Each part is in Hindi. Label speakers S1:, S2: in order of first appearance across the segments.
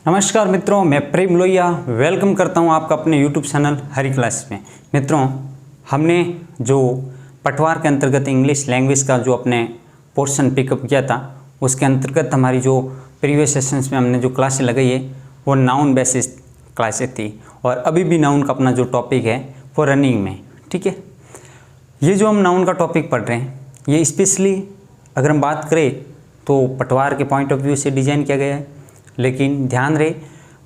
S1: नमस्कार मित्रों, मैं प्रेम लोहिया वेलकम करता हूं आपका अपने YouTube चैनल हरी क्लास में। मित्रों, हमने जो पटवार के अंतर्गत इंग्लिश लैंग्वेज का जो अपने पोर्शन पिकअप किया था, उसके अंतर्गत हमारी जो प्रीवियस सेशंस में हमने जो क्लासें लगाई है वो नाउन बेसिस क्लासें थी और अभी भी नाउन का अपना जो टॉपिक है वो रनिंग में। ठीक है, ये जो हम नाउन का टॉपिक पढ़ रहे हैं ये स्पेशली अगर हम बात करें तो पटवार के पॉइंट ऑफ व्यू से डिज़ाइन किया गया है। लेकिन ध्यान रहे,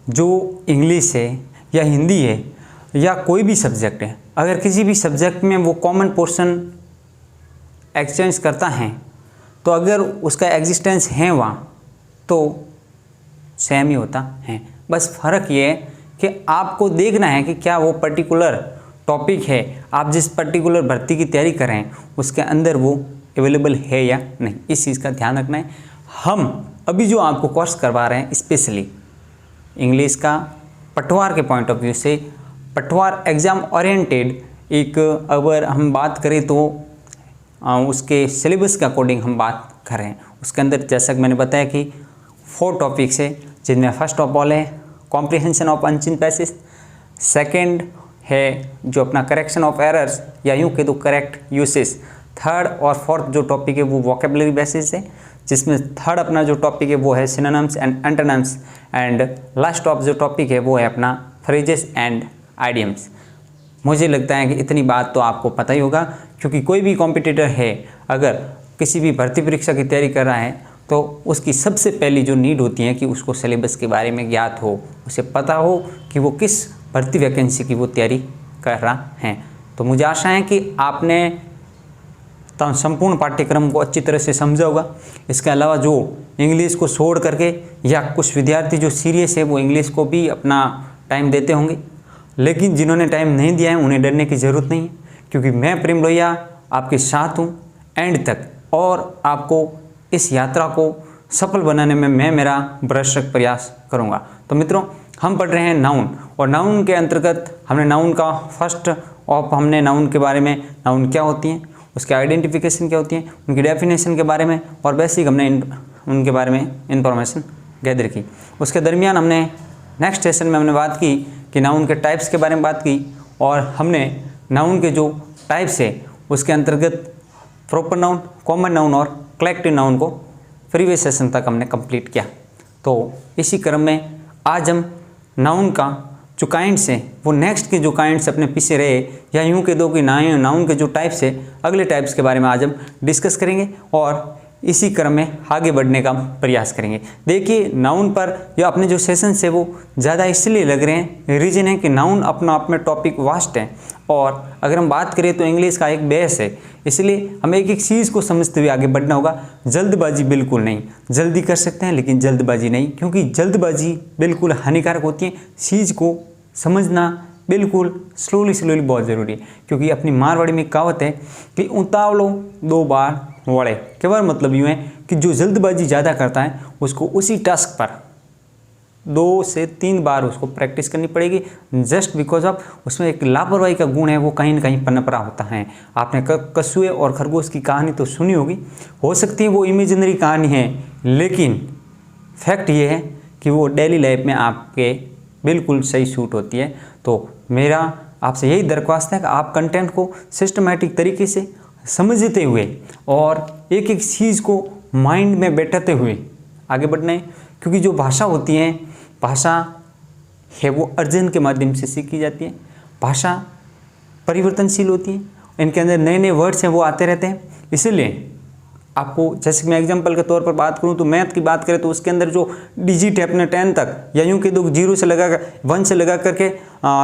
S1: जो इंग्लिश है या हिंदी है या कोई भी सब्जेक्ट है, अगर किसी भी सब्जेक्ट में वो कॉमन पोर्शन एक्सचेंज करता है तो अगर उसका एग्जिस्टेंस है वहाँ तो सेम ही होता है। बस फ़र्क ये है कि आपको देखना है कि क्या वो पर्टिकुलर टॉपिक है, आप जिस पर्टिकुलर भर्ती की तैयारी कर रहे हैं उसके अंदर वो अवेलेबल है या नहीं, इस चीज़ का ध्यान रखना है। हम अभी जो आपको कोर्स करवा रहे हैं स्पेशली इंग्लिश का पटवार के पॉइंट ऑफ व्यू से, पटवार एग्ज़ाम ओरिएंटेड एक अगर हम बात करें तो उसके सिलेबस के अकॉर्डिंग हम बात कर रहे हैं। उसके अंदर जैसा कि मैंने बताया कि 4 टॉपिक्स है, जिनमें फर्स्ट ऑफ ऑल है comprehension of unseen passage, second है जो अपना करेक्शन ऑफ एरर्स या यूँ कह दो करेक्ट यूसेज, थर्ड और फोर्थ जो टॉपिक है वो वोकेबलरी बेसिस है, जिसमें थर्ड अपना जो टॉपिक है वो है synonyms and antonyms, and last of जो टॉपिक है वो है अपना फ्रेजेस एंड आइडियम्स। मुझे लगता है कि इतनी बात तो आपको पता ही होगा, क्योंकि कोई भी कॉम्पिटिटर है अगर किसी भी भर्ती परीक्षा की तैयारी कर रहा है तो उसकी सबसे पहली जो नीड होती है कि उसको सिलेबस के बारे में ज्ञात हो, उसे पता हो कि वो किस भर्ती वैकेंसी की वो तैयारी कर रहा है। तो मुझे आशा है कि आपने संपूर्ण पाठ्यक्रम को अच्छी तरह से समझा होगा। इसके अलावा जो इंग्लिश को छोड़ करके या कुछ विद्यार्थी जो सीरियस है वो इंग्लिश को भी अपना टाइम देते होंगे, लेकिन जिन्होंने टाइम नहीं दिया है उन्हें डरने की ज़रूरत नहीं है, क्योंकि मैं प्रेम लोहिया आपके साथ हूँ एंड तक, और आपको इस यात्रा को सफल बनाने में मैं मेरा भरसक प्रयास करूँगा। तो मित्रों, हम पढ़ रहे हैं नाउन, और नाउन के अंतर्गत हमने नाउन का फर्स्ट ऑफ हमने नाउन के बारे में, नाउन क्या होती हैं, उसके आइडेंटिफिकेशन क्या होती है, उनकी डेफिनेशन के बारे में और बेसिक हमने उनके बारे में इंफॉर्मेशन गैदर की। उसके दरमियान हमने नेक्स्ट सेशन में हमने बात की कि नाउन के टाइप्स के बारे में बात की, और हमने नाउन के जो टाइप्स है उसके अंतर्गत प्रॉपर नाउन, कॉमन नाउन और कलेक्टिव नाउन को प्रीवियस सेशन तक हमने कंप्लीट किया। तो इसी क्रम में आज हम नाउन का जो काइंड्स हैं वो नेक्स्ट के जो काइंड्स अपने पीछे रहे, या यूँ कह दो कि नाउन के जो टाइप्स है अगले टाइप्स के बारे में आज हम डिस्कस करेंगे और इसी क्रम में आगे बढ़ने का प्रयास करेंगे। देखिए, नाउन पर या अपने जो सेशंस है वो ज़्यादा इसलिए लग रहे हैं, रीज़न है कि नाउन अपना आप में टॉपिक वास्ट है, और अगर हम बात करें तो इंग्लिश का एक बेस है, इसलिए हमें एक एक चीज़ को समझते हुए आगे बढ़ना होगा। जल्दबाजी बिल्कुल नहीं, जल्दी कर सकते हैं लेकिन जल्दबाजी नहीं, क्योंकि जल्दबाजी बिल्कुल हानिकारक होती है। चीज़ को समझना बिल्कुल स्लोली बहुत ज़रूरी है, क्योंकि अपनी मारवाड़ी में कहावत है कि उतावलो 2 बार वड़े। केवल मतलब यूँ है कि जो जल्दबाजी ज़्यादा करता है उसको उसी टास्क पर 2 से 3 बार उसको प्रैक्टिस करनी पड़ेगी, जस्ट बिकॉज ऑफ उसमें एक लापरवाही का गुण है, वो कहीं ना कहीं पनप रहा होता है। आपने कछुए और खरगोश की कहानी तो सुनी होगी, हो सकती है वो इमेजिनरी कहानी है, लेकिन फैक्ट ये है कि वो डेली लाइफ में आपके बिल्कुल सही सूट होती है। तो मेरा आपसे यही दरख्वास्त है कि आप कंटेंट को सिस्टमेटिक तरीके से समझते हुए और एक एक चीज़ को माइंड में बैठाते हुए आगे बढ़ना है, क्योंकि जो भाषा होती है, भाषा है वो अर्जन के माध्यम से सीखी जाती है। भाषा परिवर्तनशील होती है, इनके अंदर नए नए वर्ड्स हैं वो आते रहते हैं। इसीलिए आपको, जैसे मैं एग्जांपल के तौर पर बात करूं तो मैथ की बात करें तो उसके अंदर जो डिजिट है अपने 10 तक, या यूँ कह दो 0 से लगा कर 1 से लगा करके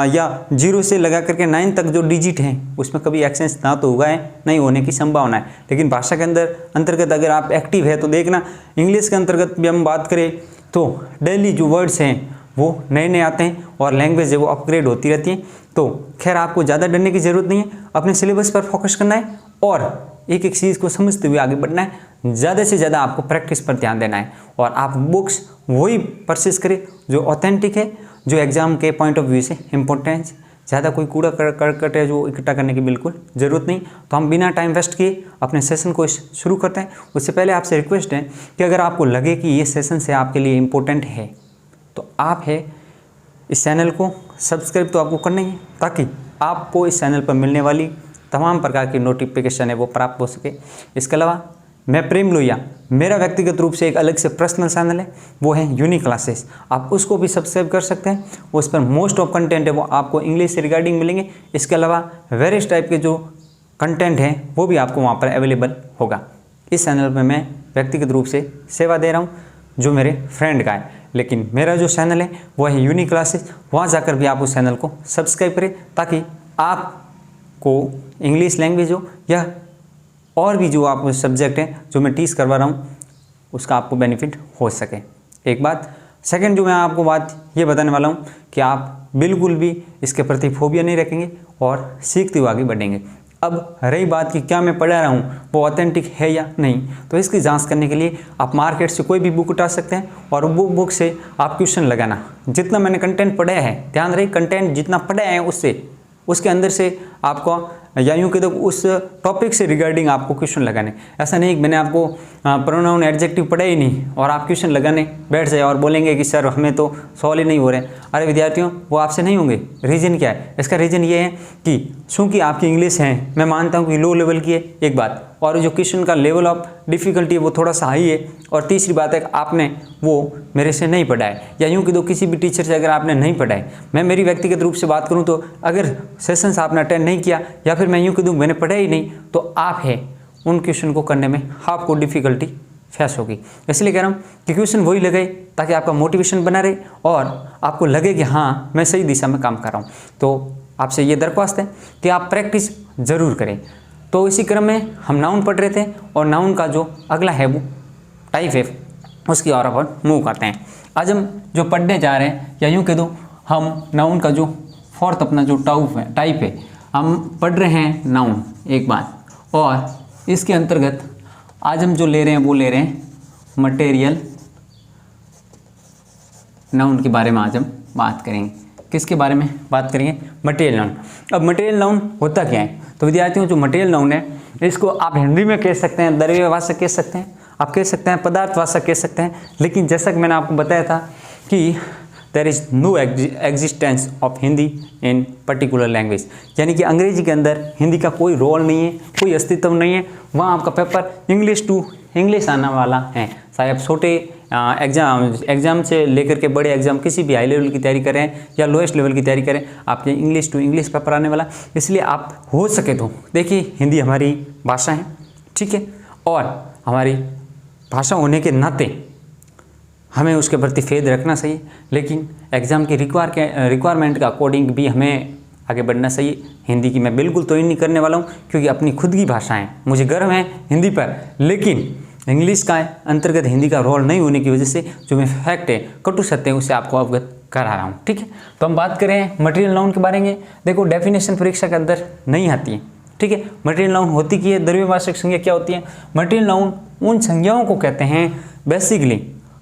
S1: या 0 से लगा करके 9 तक जो डिजिट हैं उसमें कभी एक्सेंस ना तो होगा है, नहीं होने की संभावना है। लेकिन भाषा के अंतर्गत अगर आप एक्टिव है तो देखना, इंग्लिश के अंतर्गत भी हम बात करें तो डेली जो वर्ड्स हैं वो नए नए आते हैं और लैंग्वेज है वो अपग्रेड होती रहती है। तो खैर, आपको ज़्यादा डरने की ज़रूरत नहीं है, अपने सिलेबस पर फोकस करना है और एक एक चीज़ को समझते हुए आगे बढ़ना है। ज़्यादा से ज़्यादा आपको प्रैक्टिस पर ध्यान देना है, और आप बुक्स वही परचेस करें जो ऑथेंटिक है, जो एग्ज़ाम के पॉइंट ऑफ व्यू से इम्पोर्टेंस। ज़्यादा कोई कूड़ा करकट है जो इकट्ठा करने की बिल्कुल ज़रूरत नहीं। तो हम बिना टाइम वेस्ट किए अपने सेशन को शुरू करते हैं। उससे पहले आपसे रिक्वेस्ट है कि अगर आपको लगे कि ये सेशन से आपके लिए इम्पोर्टेंट है तो आप है इस चैनल को सब्सक्राइब तो आपको करना ही है, ताकि आपको इस चैनल पर मिलने वाली तमाम प्रकार की नोटिफिकेशन है वो प्राप्त हो सके। इसके अलावा मैं प्रेम लोहिया, मेरा व्यक्तिगत रूप से एक अलग से पर्सनल चैनल है, वो है यूनिक क्लासेस, आप उसको भी सब्सक्राइब कर सकते हैं। उस पर मोस्ट ऑफ कंटेंट है वो आपको इंग्लिश से रिगार्डिंग मिलेंगे। इसके अलावा वेरियस टाइप के जो कंटेंट है वो भी आपको वहाँ पर अवेलेबल होगा। इस चैनल पर मैं व्यक्तिगत रूप से सेवा दे रहा हूँ जो मेरे फ्रेंड का है, लेकिन मेरा जो चैनल है वो है यूनिक क्लासेस, वहाँ जाकर भी आप उस चैनल को सब्सक्राइब करें, ताकि आपको इंग्लिश लैंग्वेज हो या और भी जो आप सब्जेक्ट हैं जो मैं टीच करवा रहा हूँ उसका आपको बेनिफिट हो सके। एक बात। सेकंड जो मैं आपको बात ये बताने वाला हूँ कि आप बिल्कुल भी इसके प्रति फोबिया नहीं रखेंगे और सीखते हुए आगे बढ़ेंगे। अब रही बात कि क्या मैं पढ़ा रहा हूँ वो ऑथेंटिक है या नहीं, तो इसकी जांच करने के लिए आप मार्केट से कोई भी बुक उठा सकते हैं और वो बुक से आप क्वेश्चन लगाना। जितना मैंने कंटेंट पढ़ा है, ध्यान रहे कंटेंट जितना पढ़ा है उसके अंदर से आपको या यूँ कह दो उस टॉपिक से रिगार्डिंग आपको क्वेश्चन लगाने। ऐसा नहीं कि मैंने आपको प्रोनाउन एडजेक्टिव पढ़ा ही नहीं और आप क्वेश्चन लगाने बैठ जाए और बोलेंगे कि सर हमें तो सॉल्व ही नहीं हो रहे। अरे विद्यार्थियों, वो आपसे नहीं होंगे। रीज़न क्या है? इसका रीज़न ये है कि चूँकि आपकी इंग्लिश है, मैं मानता हूँ कि लो लेवल की है एक बात, और जो क्वेश्चन का लेवल ऑफ डिफ़िकल्टी है वो थोड़ा सा हाई है, और तीसरी बात है कि आपने वो मेरे से नहीं पढ़ा है, या यूँ कि दो किसी भी टीचर से अगर आपने नहीं पढ़ा है। मैं मेरी व्यक्तिगत रूप से बात करूँ तो अगर सेशंस आपने अटेंड नहीं किया या फिर मैं यूँ कि दूँ मैंने पढ़ा ही नहीं, तो आप है उन क्वेश्चन को करने में आपको डिफ़िकल्टी फेस होगी। इसलिए कह रहा हूँ कि क्वेश्चन वही लगाए ताकि आपका मोटिवेशन बना रहे और आपको लगे कि हाँ मैं सही दिशा में काम कर रहा हूँ। तो आपसे ये दरख्वास्त है कि आप प्रैक्टिस ज़रूर करें। तो इसी क्रम में हम नाउन पढ़ रहे थे और नाउन का जो अगला है वो टाइप है, उसकी ओर अपन मूव करते हैं। आज हम जो पढ़ने जा रहे हैं, या यूँ कह दो हम नाउन का जो फोर्थ अपना जो टाइप है हम पढ़ रहे हैं नाउन एक बात, और इसके अंतर्गत आज हम जो ले रहे हैं वो ले रहे हैं मटेरियल नाउन के बारे में। आज हम बात करेंगे किसके बारे में बात करेंगे? Material noun. अब मटेरियल नाउन होता क्या है? तो विद्यार्थियों जो मटेरियल नाउन है इसको आप हिंदी में कह सकते हैं द्रव्यवाचक कह सकते हैं, आप कह सकते हैं पदार्थवाचक कह सकते हैं, लेकिन जैसा कि मैंने आपको बताया था कि there is no existence of Hindi in particular language, यानी कि अंग्रेजी के अंदर हिंदी का कोई रोल नहीं है, कोई अस्तित्व नहीं है। वहाँ आपका पेपर इंग्लिश टू इंग्लिश आने वाला है। चाहे आप छोटे एग्ज़ाम से लेकर के बड़े एग्ज़ाम किसी भी हाई लेवल की तैयारी करें या लोएस्ट लेवल की तैयारी करें, आपके इंग्लिश टू इंग्लिश पेपर आने वाला। इसलिए आप हो सके तो देखिए, हिंदी हमारी भाषा है, ठीक है, और हमारी भाषा होने के नाते हमें उसके प्रति फेद रखना चाहिए, लेकिन एग्ज़ाम की रिक्वायरमेंट के अकॉर्डिंग भी हमें आगे बढ़ना चाहिए। हिंदी की मैं बिल्कुल तो नहीं करने वाला हूँ, क्योंकि अपनी खुद की भाषा है, मुझे गर्व है हिंदी पर, लेकिन इंग्लिश का अंतर्गत हिंदी का रोल नहीं होने की वजह से जो मैं फैक्ट है, कटु सत्य है, उसे आपको अवगत करा रहा हूँ, ठीक है। तो हम बात करें मटेरियल नाउन के बारे में। देखो डेफिनेशन परीक्षा के अंदर नहीं आती है, ठीक है। मटेरियल नाउन होती की है, द्रव्यवाचक संज्ञा क्या होती है? मटेरियल नाउन उन संज्ञाओं को कहते हैं बेसिकली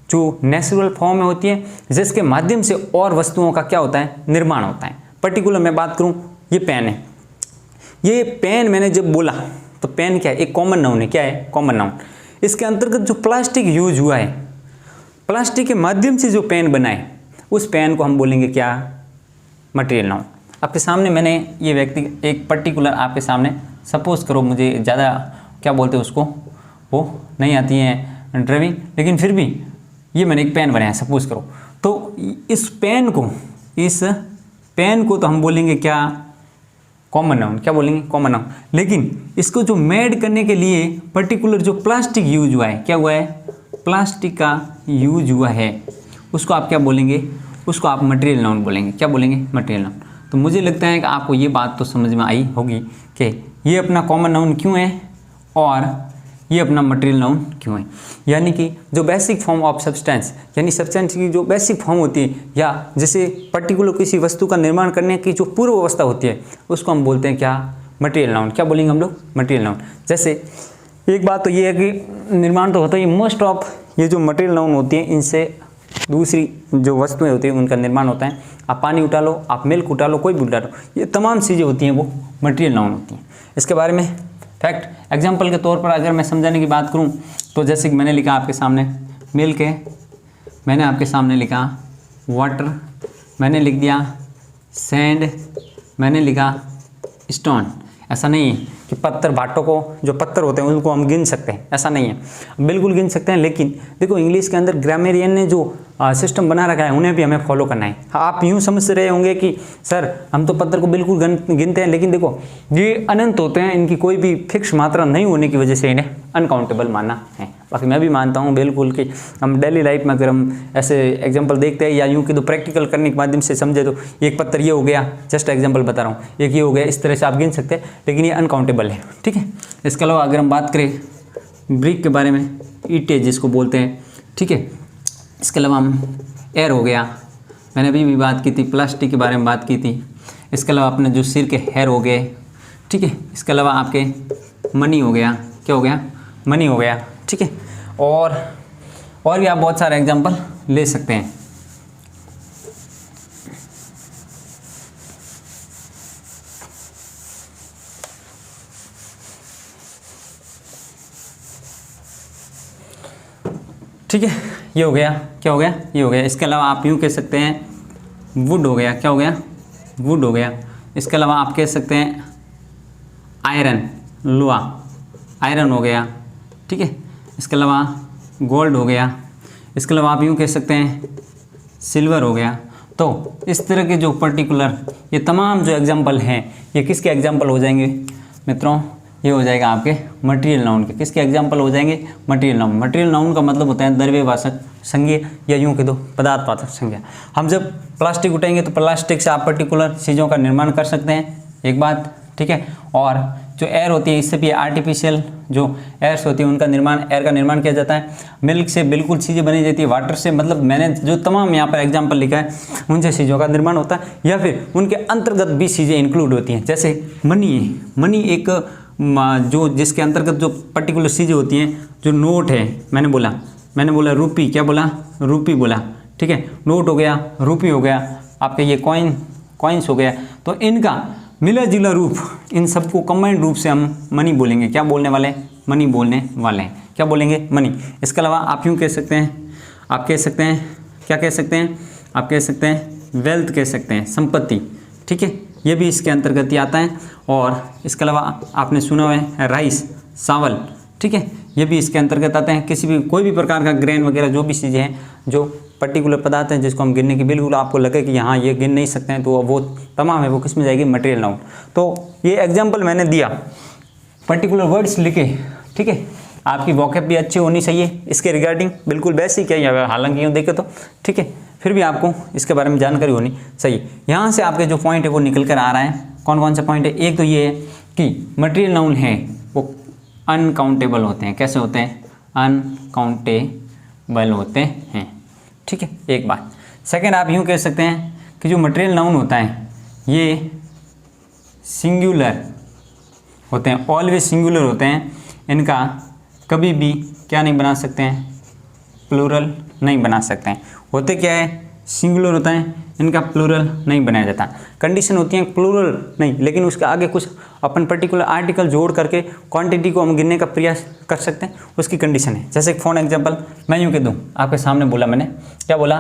S1: जो नेचुरल फॉर्म में होती है, जिसके माध्यम से और वस्तुओं का क्या होता है? निर्माण होता है। पर्टिकुलर मैं बात करूं, ये पेन है, ये पेन मैंने जब बोला तो पेन क्या है? एक कॉमन नाउन है। क्या है? Common noun. इसके अंतर्गत जो प्लास्टिक यूज हुआ है, प्लास्टिक के माध्यम से जो पेन बना है, उस पेन को हम बोलेंगे क्या? Material noun. आपके सामने मैंने ये व्यक्ति एक पर्टिकुलर आपके सामने, सपोज करो, मुझे ज़्यादा क्या बोलते हैं उसको, वो नहीं आती है ड्राइविंग, लेकिन फिर भी ये मैंने एक पेन बनाया सपोज करो, तो इस पेन को तो हम बोलेंगे क्या? Common noun. क्या बोलेंगे? Common noun. लेकिन इसको जो मेड करने के लिए पर्टिकुलर जो प्लास्टिक यूज हुआ है, क्या हुआ है? प्लास्टिक का यूज हुआ है, उसको आप क्या बोलेंगे? उसको आप मटेरियल नाउन बोलेंगे। क्या बोलेंगे? Material noun. तो मुझे लगता है कि आपको ये बात तो समझ में आई होगी कि ये अपना कॉमन नाउन क्यों है और ये अपना मटेरियल नाउन क्यों है। यानी कि जो बेसिक फॉर्म ऑफ सब्सटेंस, यानी सब्सटेंस की जो बेसिक फॉर्म होती है, या जैसे पर्टिकुलर किसी वस्तु का निर्माण करने की जो पूर्व अवस्था होती है, उसको हम बोलते हैं क्या? Material noun. क्या बोलेंगे हम लोग? Material noun. जैसे एक बात तो ये है कि निर्माण तो होता ही, मोस्ट ऑफ ये जो मटेरियल नाउन होती है, इनसे दूसरी जो वस्तुएं होती हैं उनका निर्माण होता है। आप पानी उठा लो, आप मिल्क उठा लो, कोई भी उठा लो, ये तमाम चीज़ें होती हैं वो मटेरियल नाउन होती हैं। इसके बारे में फैक्ट एग्जाम्पल के तौर पर अगर मैं समझाने की बात करूं, तो जैसे कि मैंने लिखा आपके सामने मिल्क है, मैंने आपके सामने लिखा वाटर, मैंने लिख दिया सैंड, मैंने लिखा स्टोन। ऐसा नहीं है कि पत्थर, भाटों को जो पत्थर होते हैं उनको हम गिन सकते हैं, ऐसा नहीं है, बिल्कुल गिन सकते हैं। लेकिन देखो इंग्लिश के अंदर ग्रामेरियन ने जो सिस्टम बना रखा है उन्हें भी हमें फॉलो करना है। आप यूँ समझ रहे होंगे कि सर हम तो पत्थर को बिल्कुल गिनते हैं, लेकिन देखो ये अनंत होते हैं, इनकी कोई भी फिक्स मात्रा नहीं होने की वजह से इन्हें अनकाउंटेबल मानना है। बाकी मैं भी मानता हूँ बिल्कुल कि हम डेली लाइफ में अगर हम ऐसे एग्जांपल देखते हैं या यूँ कि तो प्रैक्टिकल करने के माध्यम से समझे तो एक पत्थर ये हो गया, जस्ट एग्जांपल बता रहा हूँ, एक ये हो गया, इस तरह से आप गिन सकते हैं, लेकिन ये अनकाउंटेबल है। ठीक है, इसके अलावा अगर हम बात करें ब्रिक के बारे में, ईंटें जिसको बोलते हैं, ठीक है, इसके अलावा हम एयर हो गया, मैंने अभी भी बात की थी, प्लास्टिक के बारे में बात की थी, इसके अलावा अपने जो सिर के हेयर हो गए, ठीक है, इसके अलावा आपके मनी हो गया, क्या हो गया, मनी हो गया, ठीक है, और भी आप बहुत सारे एग्जांपल ले सकते हैं। ठीक है, ये हो गया, क्या हो गया, ये हो गया। इसके अलावा आप यूँ कह सकते हैं वुड हो गया, क्या हो गया, वुड हो गया। इसके अलावा आप कह सकते हैं आयरन, लोहा, आयरन हो गया, ठीक है। इसके अलावा गोल्ड हो गया। इसके अलावा आप यूँ कह सकते हैं सिल्वर हो गया। तो इस तरह के जो पर्टिकुलर ये तमाम जो एग्जाम्पल हैं ये किसके एग्जाम्पल हो जाएंगे मित्रों, ये हो जाएगा आपके मटेरियल नाउन के। किसके एग्जाम्पल हो जाएंगे, मटेरियल नाउन। मटेरियल नाउन का मतलब होता है द्रव्यवाचक संज्ञा या यूँ कह दो पदार्थवाचक संज्ञा। हम जब प्लास्टिक उठाएंगे तो प्लास्टिक से आप पर्टिकुलर चीज़ों का निर्माण कर सकते हैं, एक बात, ठीक है। और जो एयर होती है इससे भी आर्टिफिशियल जो एयर्स होती है उनका निर्माण, एयर का निर्माण किया जाता है। मिल्क से बिल्कुल चीज़ें बनी जाती है, वाटर से, मतलब मैंने जो तमाम यहाँ पर एग्जाम्पल लिखा है उनसे चीज़ों का निर्माण होता है, या फिर उनके अंतर्गत भी चीज़ें इंक्लूड होती हैं। जैसे मनी है, मनी एक जो जिसके अंतर्गत जो पर्टिकुलर चीज़ें होती हैं, जो नोट है, मैंने बोला रूपी, क्या बोला, रूपी बोला, ठीक है, नोट हो गया, रूपी हो गया, आपके ये कॉइन्स हो गया। तो इनका मिला जुला रूप, इन सबको कंबाइंड रूप से हम मनी बोलेंगे। क्या बोलने वाले हैं, मनी बोलने वाले हैं, क्या बोलेंगे, मनी। इसके अलावा आप यूँ कह सकते हैं, आप कह सकते हैं, क्या कह सकते हैं, आप कह सकते हैं वेल्थ कह सकते हैं, संपत्ति, ठीक है, ये भी इसके अंतर्गत ही आता है। और इसके अलावा आपने सुना हुआ है राइस, चावल, ठीक है, ये भी इसके अंतर्गत आते हैं। किसी भी कोई भी प्रकार का ग्रेन वगैरह जो भी चीज़ें हैं, जो पर्टिकुलर पदार्थ हैं जिसको हम गिनने की बिल्कुल आपको लगे कि यहाँ ये गिन नहीं सकते हैं, तो वो तमाम है वो किस में जाएगी, मटेरियल नाउन। तो ये एग्जाम्पल मैंने दिया, पर्टिकुलर वर्ड्स लिखे, ठीक है। आपकी वॉकेब भी अच्छी होनी चाहिए इसके रिगार्डिंग, बिल्कुल बेसिक है, हालांकि यूँ देखे तो, ठीक है, फिर भी आपको इसके बारे में जानकारी होनी चाहिए। यहाँ से आपके जो पॉइंट है वो निकल कर आ रहा है। कौन कौन से पॉइंट है, एक तो ये है कि मटेरियल नाउन है वो अनकाउंटेबल होते हैं। कैसे होते हैं, अनकाउंटेबल होते हैं, ठीक है, एक बात। सेकंड, आप यूँ कह सकते हैं कि जो मटेरियल नाउन होता है ये सिंगुलर होते हैं, ऑलवेज सिंगुलर होते हैं। इनका कभी भी क्या नहीं बना सकते हैं, प्लूरल नहीं बना सकते हैं। होते क्या है, सिंगुलर होता है, इनका प्लूरल नहीं बनाया जाता। कंडीशन होती है प्लूरल नहीं, लेकिन उसके आगे कुछ अपन पर्टिकुलर आर्टिकल जोड़ करके क्वांटिटी को हम गिनने का प्रयास कर सकते हैं, उसकी कंडीशन है। जैसे फॉर एग्जांपल मैं यूँ कह दूँ, आपके सामने बोला मैंने, क्या बोला,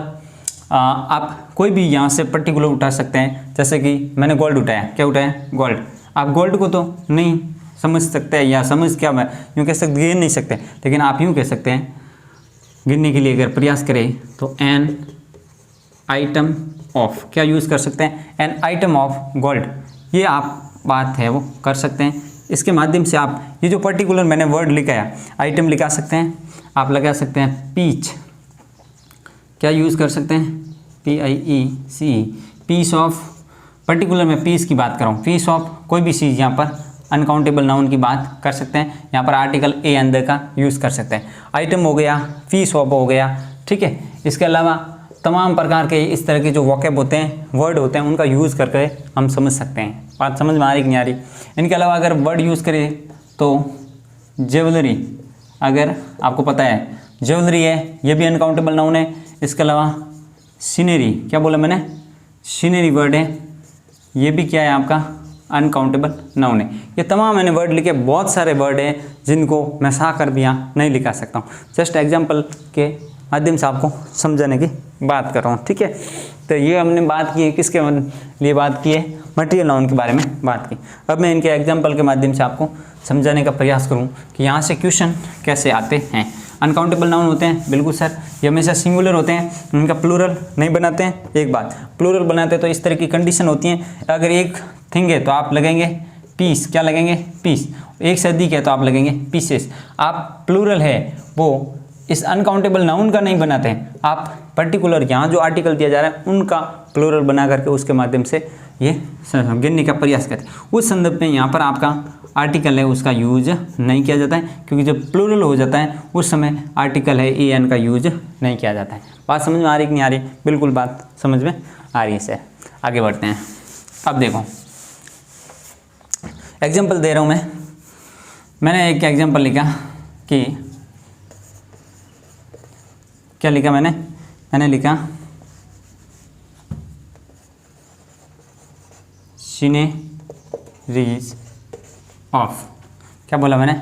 S1: आप कोई भी यहाँ से पर्टिकुलर उठा सकते हैं। जैसे कि मैंने गोल्ड उठाया, क्या उठाया, गोल्ड। आप गोल्ड को तो नहीं समझ सकते हैं, या समझ क्या मैं यूँ कह सकते, गिन नहीं सकते, लेकिन आप यूँ कह सकते हैं गिनने के लिए अगर प्रयास करें तो एन आइटम ऑफ, क्या यूज़ कर सकते हैं, एन आइटम ऑफ गोल्ड, ये आप बात है वो कर सकते हैं। इसके माध्यम से आप ये जो पर्टिकुलर मैंने वर्ड लिखा है, आइटम लिखा सकते हैं। आप लगा सकते हैं पीच, क्या यूज़ कर सकते हैं, PIEC, पीस ऑफ, पर्टिकुलर मैं पीस की बात कर रहा हूँ, पीस ऑफ कोई भी चीज़, यहाँ पर अनकाउंटेबल नाउन की बात कर सकते हैं। यहाँ पर आर्टिकल ए अंदर का यूज़ कर सकते हैं। आइटम हो गया, पीस ऑफ हो गया, ठीक है। इसके अलावा तमाम प्रकार के इस तरह के जो वॉकेब होते हैं, वर्ड होते हैं, उनका यूज़ करके हम समझ सकते हैं। बात समझ में आ रही कि नहीं आ रही। इनके अलावा अगर वर्ड यूज़ करें तो ज्वेलरी, अगर आपको पता है ज्वेलरी है, ये भी अनकाउंटेबल नाउन है। इसके अलावा सीनरी, क्या बोला मैंने, सीनरी वर्ड है, ये भी क्या है आपका अनकाउंटेबल नाउन है। ये तमाम मैंने वर्ड लिखे, बहुत सारे वर्ड हैं जिनको मैं सा कर भी यहाँ नहीं लिखा सकता हूँ। जस्ट एग्जाम्पल के माध्यम से आपको समझाने की बात कर रहा हूँ, ठीक है। तो ये हमने बात की है, किसके लिए बात की है, मटेरियल नाउन के बारे में बात की। अब मैं इनके एग्जाम्पल के माध्यम से आपको समझाने का प्रयास करूँ कि यहाँ से क्वेश्चन कैसे आते हैं। अनकाउंटेबल नाउन होते हैं, बिल्कुल सर, ये हमेशा सिंगुलर होते हैं, उनका प्लूरल नहीं बनाते हैं। एक बात, प्लूरल बनाते हैं तो इस तरह की कंडीशन होती है, अगर एक थिंग है तो आप लगेंगे पीस, क्या लगेंगे, पीस। एक से अधिक है तो आप लगेंगे पीसेस। आप प्लूरल है वो इस अनकाउंटेबल नाउन का नहीं बनाते हैं, आप पर्टिकुलर यहाँ जो आर्टिकल दिया जा रहा है उनका प्लूरल बना करके उसके माध्यम से ये गिनने का प्रयास करते हैं। उस संदर्भ में यहाँ पर आपका आर्टिकल है उसका यूज नहीं किया जाता है, क्योंकि जब प्लूरल हो जाता है उस समय आर्टिकल है ए एन का यूज नहीं किया जाता है। बात समझ में आ रही कि नहीं आ रही? बिल्कुल बात समझ में आ रही है सर। आगे बढ़ते हैं। अब देखो एग्जाम्पल दे रहा हूँ मैंने एक एग्जाम्पल लिखा कि क्या लिखा मैंने लिखा सीनरीज ऑफ, क्या बोला मैंने,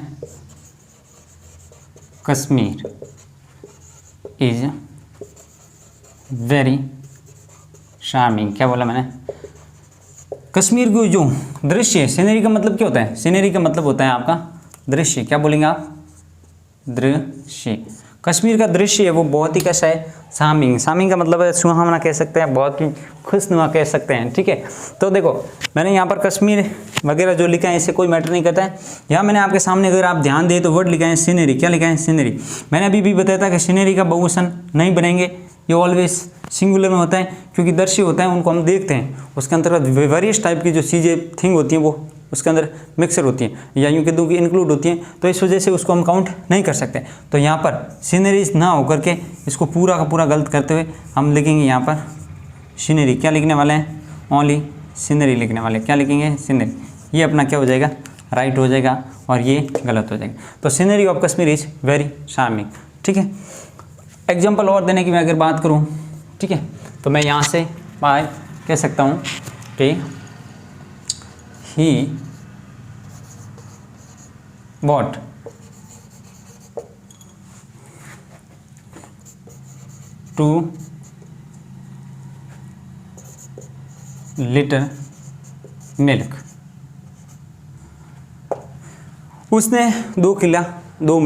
S1: कश्मीर इज वेरी चार्मिंग। क्या बोला मैंने, कश्मीर की जो दृश्य, सीनरी का मतलब क्या होता है, सीनरी का मतलब होता है आपका दृश्य। क्या बोलेंगे आप, दृश्य। कश्मीर का दृश्य है वो बहुत ही कैसा है, चार्मिंग। चार्मिंग का मतलब है सुहावना कह सकते हैं, बहुत ही खुशनुमा कह सकते हैं, ठीक है। तो देखो मैंने यहाँ पर कश्मीर वगैरह जो लिखा है इससे कोई मैटर नहीं करता है। यहाँ मैंने आपके सामने अगर आप ध्यान दें तो वर्ड लिखा है सीनरी। क्या लिखा है, सीनरी। मैंने अभी भी बताया था कि सीनरी का बहुवचन नहीं बनेंगे, ये ऑलवेज सिंगुलर में होता है, क्योंकि दृश्य होता है उनको हम देखते हैं, उसके अंतर्गत वेरियस टाइप की जो चीज़ें थिंग होती हैं वो उसके अंदर मिक्सर होती हैं, या यूँ कह दूँ कि इंक्लूड होती हैं, तो इस वजह से उसको हम काउंट नहीं कर सकते। तो यहाँ पर सीनरीज ना होकर के इसको पूरा का पूरा गलत करते हुए हम लिखेंगे यहाँ पर सीनरी। क्या लिखने वाले हैं, ओनली सीनरी लिखने वाले। क्या लिखेंगे, सीनरी। ये अपना क्या हो जाएगा, राइट हो जाएगा, और ये गलत हो जाएगा। तो scenery of Kashmir is very charming, ठीक है। एग्जाम्पल और देने की मैं अगर बात करूँ, ठीक है, तो मैं यहाँ से कह सकता हूँ कि he bought two litre milk. उसने 2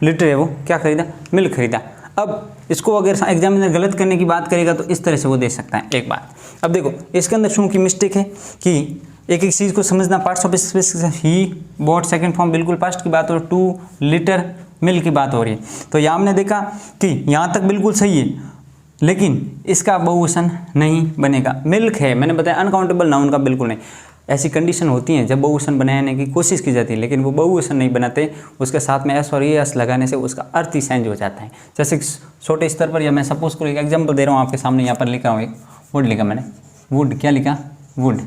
S1: लीटर है वो क्या खरीदा, मिल्क खरीदा। अब इसको अगर एग्जामिनर गलत करने की बात करेगा तो इस तरह से वो दे सकता है। एक बात, अब देखो इसके अंदर चूंकि मिस्टेक है कि एक एक चीज़ को समझना, parts of speech, he bought second form बिल्कुल पास्ट की बात हो रही है, 2 लीटर मिल्क की बात हो रही है। तो यहाँ हमने देखा कि यहाँ तक बिल्कुल सही है, लेकिन इसका बहुवचन नहीं बनेगा। मिल्क है, मैंने बताया अनकाउंटेबल नाउन का बिल्कुल नहीं। ऐसी कंडीशन होती है जब बहुवचन बनाने की कोशिश की जाती है, लेकिन वो बहुवचन नहीं बनाते, उसके साथ में एस और एस लगाने से उसका अर्थ ही चेंज हो जाता है। जैसे छोटे स्तर पर, या मैं सपोज करूँ एक एग्जाम्पल दे रहा हूँ आपके सामने, यहाँ पर लिखा हूँ एक वुड लिखा मैंने, वुड। क्या लिखा, वुड।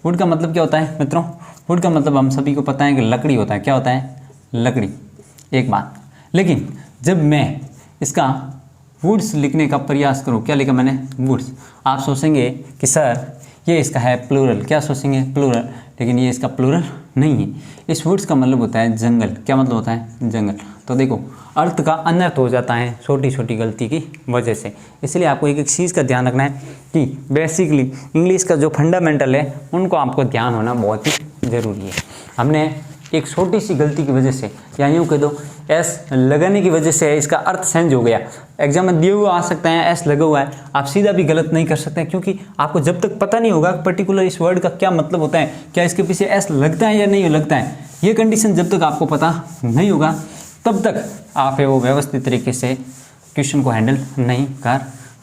S1: वुड का मतलब क्या होता है मित्रों, वुड का मतलब हम सभी को पता है कि लकड़ी होता है। क्या होता है, लकड़ी। एक बात, लेकिन जब मैं इसका वुड्स लिखने का प्रयास करूँ, क्या लिखा मैंने, वुड्स, आप सोचेंगे कि सर ये इसका है प्लूरल। क्या सोचेंगे, प्लूरल, लेकिन ये इसका प्लूरल नहीं है। इस वुड्स का मतलब होता है जंगल। क्या मतलब होता है, जंगल। तो देखो अर्थ का अनर्थ हो जाता है छोटी छोटी गलती की वजह से। इसलिए आपको एक एक चीज़ का ध्यान रखना है कि बेसिकली इंग्लिश का जो फंडामेंटल है उनको आपको ध्यान होना बहुत ही ज़रूरी है। हमने एक छोटी सी गलती की वजह से, या यूँ कह दो एस लगाने की वजह से इसका अर्थ चेंज हो गया। एग्जाम में दिए हुए आ सकते हैं एस लगा हुआ है, आप सीधा भी गलत नहीं कर सकते, क्योंकि आपको जब तक पता नहीं होगा पर्टिकुलर इस वर्ड का क्या मतलब होता है, क्या इसके पीछे एस लगता है या नहीं लगता है, ये कंडीशन जब तक आपको पता नहीं होगा तब तक आप वो व्यवस्थित तरीके से क्वेश्चन को हैंडल नहीं कर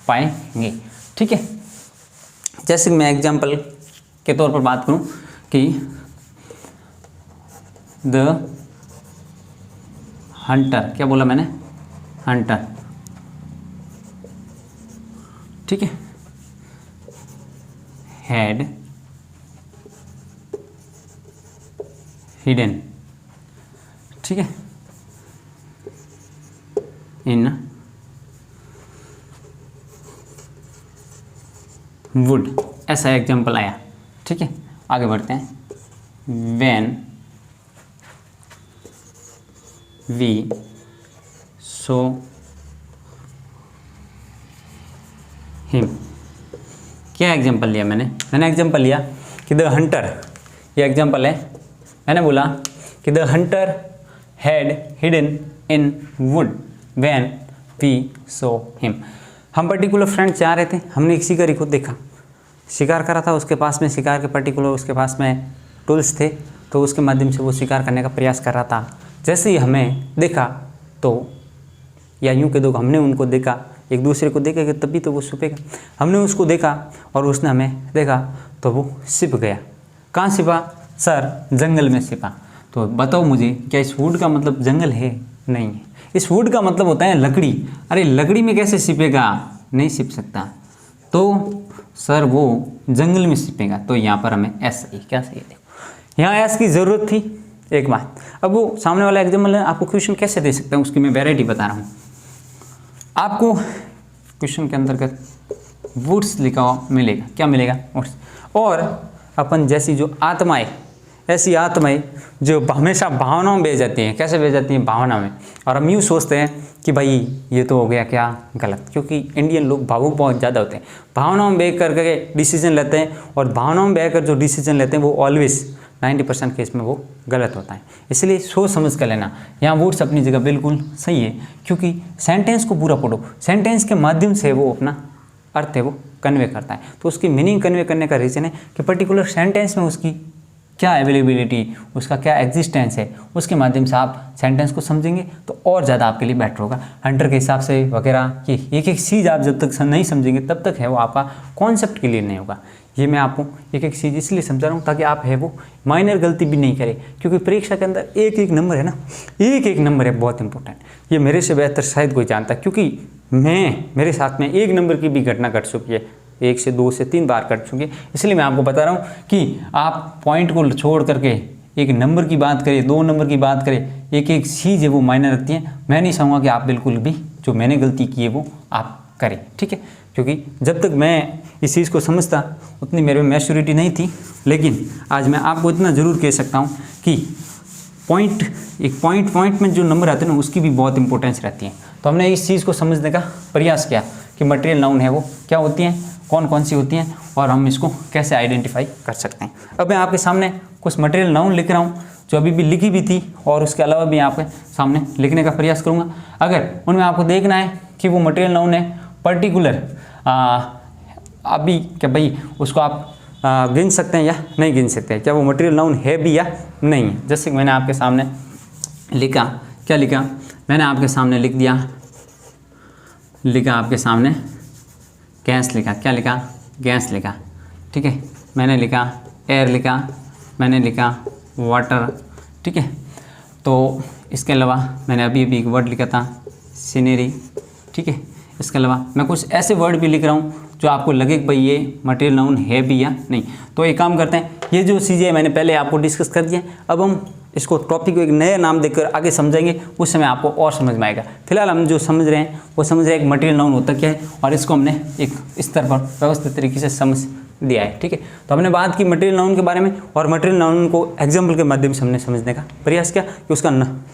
S1: पाएंगे, ठीक है। जैसे मैं एग्जाम्पल के तौर पर बात करूँ कि द हंटर, क्या बोला मैंने, हंटर, ठीक है, हैड हिडन, ठीक है, इन वुड, ऐसा एग्जाम्पल आया, ठीक है। आगे बढ़ते हैं। When we saw him. क्या एग्जाम्पल लिया मैंने एग्जाम्पल लिया कि द हंटर, ये एग्जाम्पल है, मैंने बोला कि the hunter had hidden in wood when we saw him. हम पर्टिकुलर फ्रेंड जा रहे थे, हमने एक शिकारी को देखा, शिकार करा था, उसके पास में शिकार के पर्टिकुलर उसके पास में टूल्स थे, तो उसके माध्यम से वो शिकार करने का प्रयास कर रहा था। जैसे ही हमें देखा तो, या यूँ कह दो हमने उनको देखा, एक दूसरे को देखेगा तभी तो वो छुपेगा। हमने उसको देखा और उसने हमें देखा तो वो छिप गया। कहाँ छिपा? सर जंगल में छिपा। तो बताओ मुझे, क्या इस वुड का मतलब जंगल है? नहीं है। इस वुड का मतलब होता है लकड़ी। अरे लकड़ी में कैसे छिपेगा? नहीं छिप सकता। तो सर वो जंगल में छिपेगा। तो यहाँ पर हमें एस सही, क्या सही है? देखो यहाँ एस की ज़रूरत थी एक बात। अब वो सामने वाला एग्जाम्पल है, आपको क्वेश्चन कैसे दे सकते हैं उसकी मैं वेराइटी बता रहा हूँ। आपको क्वेश्चन के अंतर्गत वुड्स लिखा हुआ मिलेगा, क्या मिलेगा? वुड्स। और अपन जैसी जो आत्माएं, ऐसी आत्माएं जो हमेशा भावनाओं में बह जाती हैं। कैसे बह जाती हैं? भावना में। और हम यूँ सोचते हैं कि भाई ये तो हो गया क्या गलत, क्योंकि इंडियन लोग भावुक बहुत ज़्यादा होते हैं, भावनाओं में बह करके डिसीजन लेते हैं, और भावनाओं में बह कर जो डिसीजन लेते हैं वो ऑलवेज 90% केस में वो गलत होता है। इसलिए सोच समझ कर लेना। यहाँ वुड्स अपनी जगह बिल्कुल सही है, क्योंकि सेंटेंस को पूरा पढ़ो, सेंटेंस के माध्यम से वो अपना अर्थ है वो कन्वे करता है। तो उसकी मीनिंग कन्वे करने का रीज़न है कि पर्टिकुलर सेंटेंस में उसकी क्या अवेलेबिलिटी, उसका क्या एग्जिस्टेंस है, उसके माध्यम से आप सेंटेंस को समझेंगे तो और ज़्यादा आपके लिए बेटर होगा। हंटर के हिसाब से वगैरह कि एक एक चीज़ आप जब तक नहीं समझेंगे तब तक है वो आपका कॉन्सेप्ट क्लियर नहीं होगा। ये मैं आपको एक एक चीज़ इसलिए समझा रहा हूँ ताकि आप है वो माइनर गलती भी नहीं करें, क्योंकि परीक्षा के अंदर एक एक नंबर है ना, एक एक नंबर है बहुत इंपॉर्टेंट। ये मेरे से बेहतर शायद कोई जानता है, क्योंकि मेरे साथ में एक नंबर की भी घटना घट चुकी है, 1 से 2 से 3 बार कट चुकी है। इसलिए मैं आपको बता रहा हूँ कि आप पॉइंट को छोड़ करके एक नंबर की बात करें, 2 नंबर की बात करें, एक एक चीज़ है वो मायने रखती है। मैं नहीं चाहूँगा कि आप बिल्कुल भी जो मैंने गलती की है वो आप करें, ठीक है? क्योंकि जब तक मैं इस चीज़ को समझता उतनी मेरे में मैच्योरिटी नहीं थी, लेकिन आज मैं आपको इतना ज़रूर कह सकता हूँ कि पॉइंट में जो नंबर आते हैं ना उसकी भी बहुत इंपॉर्टेंस रहती है। तो हमने इस चीज़ को समझने का प्रयास किया कि मटेरियल नाउन है वो क्या होती हैं, कौन कौन सी होती हैं, और हम इसको कैसे आइडेंटिफाई कर सकते हैं। अब मैं आपके सामने कुछ मटेरियल नाउन लिख रहा हूँ जो अभी भी लिखी भी थी, और उसके अलावा भी आपके सामने लिखने का प्रयास करूँगा। अगर उनमें आपको देखना है कि वो मटेरियल नाउन है पर्टिकुलर अभी क्या भाई उसको आप गिन सकते हैं या नहीं गिन सकते हैं, क्या वो मटेरियल नाउन है भी या नहीं है। जैसे कि मैंने आपके सामने लिखा, क्या लिखा? मैंने आपके सामने लिखा आपके सामने गैस लिखा। क्या लिखा? गैस लिखा, ठीक है। मैंने लिखा एयर लिखा, मैंने लिखा वाटर, ठीक है। तो इसके अलावा मैंने अभी एक वर्ड लिखा था सीनरी, ठीक है। इसके अलावा मैं कुछ ऐसे वर्ड भी लिख रहा हूँ जो आपको लगे कि भाई ये मटेरियल नाउन है भी या नहीं। तो एक काम करते हैं, ये जो चीज़ें मैंने पहले आपको डिस्कस कर दिया, अब हम इसको टॉपिक को एक नया नाम देकर आगे समझेंगे, उस समय आपको और समझ में आएगा। फिलहाल हम जो समझ रहे हैं वो समझ रहे हैं एक मटेरियल नाउन होता क्या है, और इसको हमने एक स्तर पर व्यवस्थित तरीके से समझ दिया है, ठीक है। तो हमने बात की मटेरियल नाउन के बारे में, और मटेरियल नाउन को एग्जाम्पल के माध्यम से हमने समझने का प्रयास किया कि उसका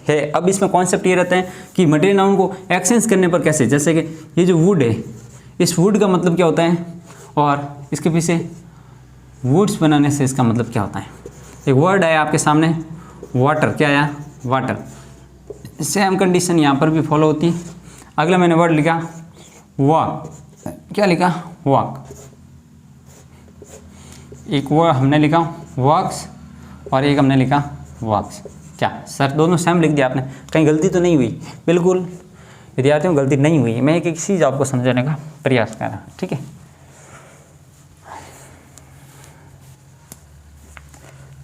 S1: है। अब इसमें कॉन्सेप्ट ये रहता है कि मटेरियल नाउन को एक्सचेंज करने पर कैसे, जैसे कि ये जो वुड है, इस वुड का मतलब क्या होता है, और इसके पीछे वुड्स बनाने से इसका मतलब क्या होता है। एक वर्ड है आपके सामने वाटर, क्या आया? वाटर। सेम कंडीशन यहाँ पर भी फॉलो होती है। अगला मैंने वर्ड लिखा वॉक, क्या लिखा? वॉक। एक वर्ड हमने लिखा वॉक्स, और एक हमने लिखा वॉक्स। क्या सर दोनों सेम लिख दिया आपने? कहीं गलती तो नहीं हुई? बिल्कुल विद्यार्थियों गलती नहीं हुई, मैं एक एक चीज़ आपको समझाने का प्रयास कर रहा हूँ, ठीक है।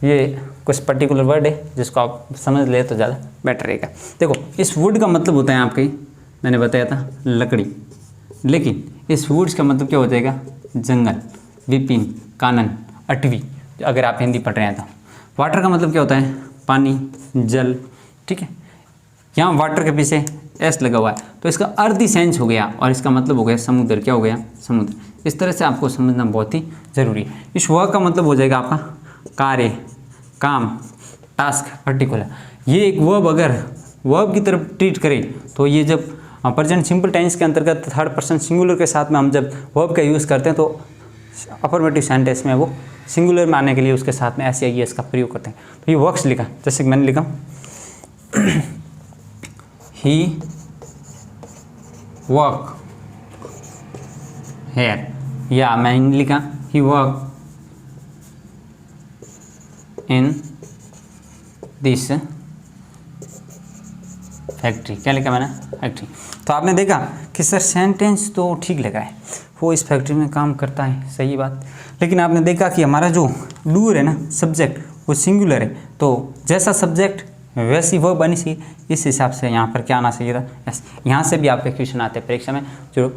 S1: ये कुछ पर्टिकुलर वर्ड है जिसको आप समझ ले तो ज़्यादा बेटर रहेगा। देखो इस वुड का मतलब होता है आपके, मैंने बताया था लकड़ी, लेकिन इस वुड्स का मतलब क्या हो जाएगा? जंगल, विपिन, कानन, अटवी, अगर आप हिंदी पढ़ रहे हैं तो। वाटर का मतलब क्या होता है? पानी, जल, ठीक है। यहाँ वाटर के पीछे एस लगा हुआ है, तो इसका अर्थ ही चेंज हो गया, और इसका मतलब हो गया समुद्र। क्या हो गया? समुद्र। इस तरह से आपको समझना बहुत ही जरूरी है। इस वर्क का मतलब हो जाएगा आपका कार्य, काम, टास्क, पर्टिकुलर। ये एक वर्ब अगर वर्ब की तरफ ट्रीट करें तो ये जब प्रेजेंट सिंपल टेंस के अंतर्गत थर्ड पर्सन सिंगुलर के साथ में हम जब वर्ब का यूज़ करते हैं तो अफर्मेटिव सेंटेंस में वो सिंगुलर में आने के लिए उसके साथ में एस या ईएस का प्रयोग करते हैं। तो ये वर्क्स लिखा, जैसे कि मैंने लिखा ही वर्क हेयर, या मैंने लिखा ही वर्क इन दिस फैक्ट्री। क्या लिखा मैंने? फैक्ट्री। तो आपने देखा कि सर सेंटेंस तो ठीक लगा है, वो इस फैक्ट्री में काम करता है, सही बात, लेकिन आपने देखा कि हमारा जो डूअर है ना, सब्जेक्ट, वो सिंगुलर है, तो जैसा सब्जेक्ट वैसी वर्ब बनी सी, इस हिसाब से यहाँ पर क्या आना चाहिए था? यस, यहाँ से भी आपके क्वेश्चन आते हैं परीक्षा में जो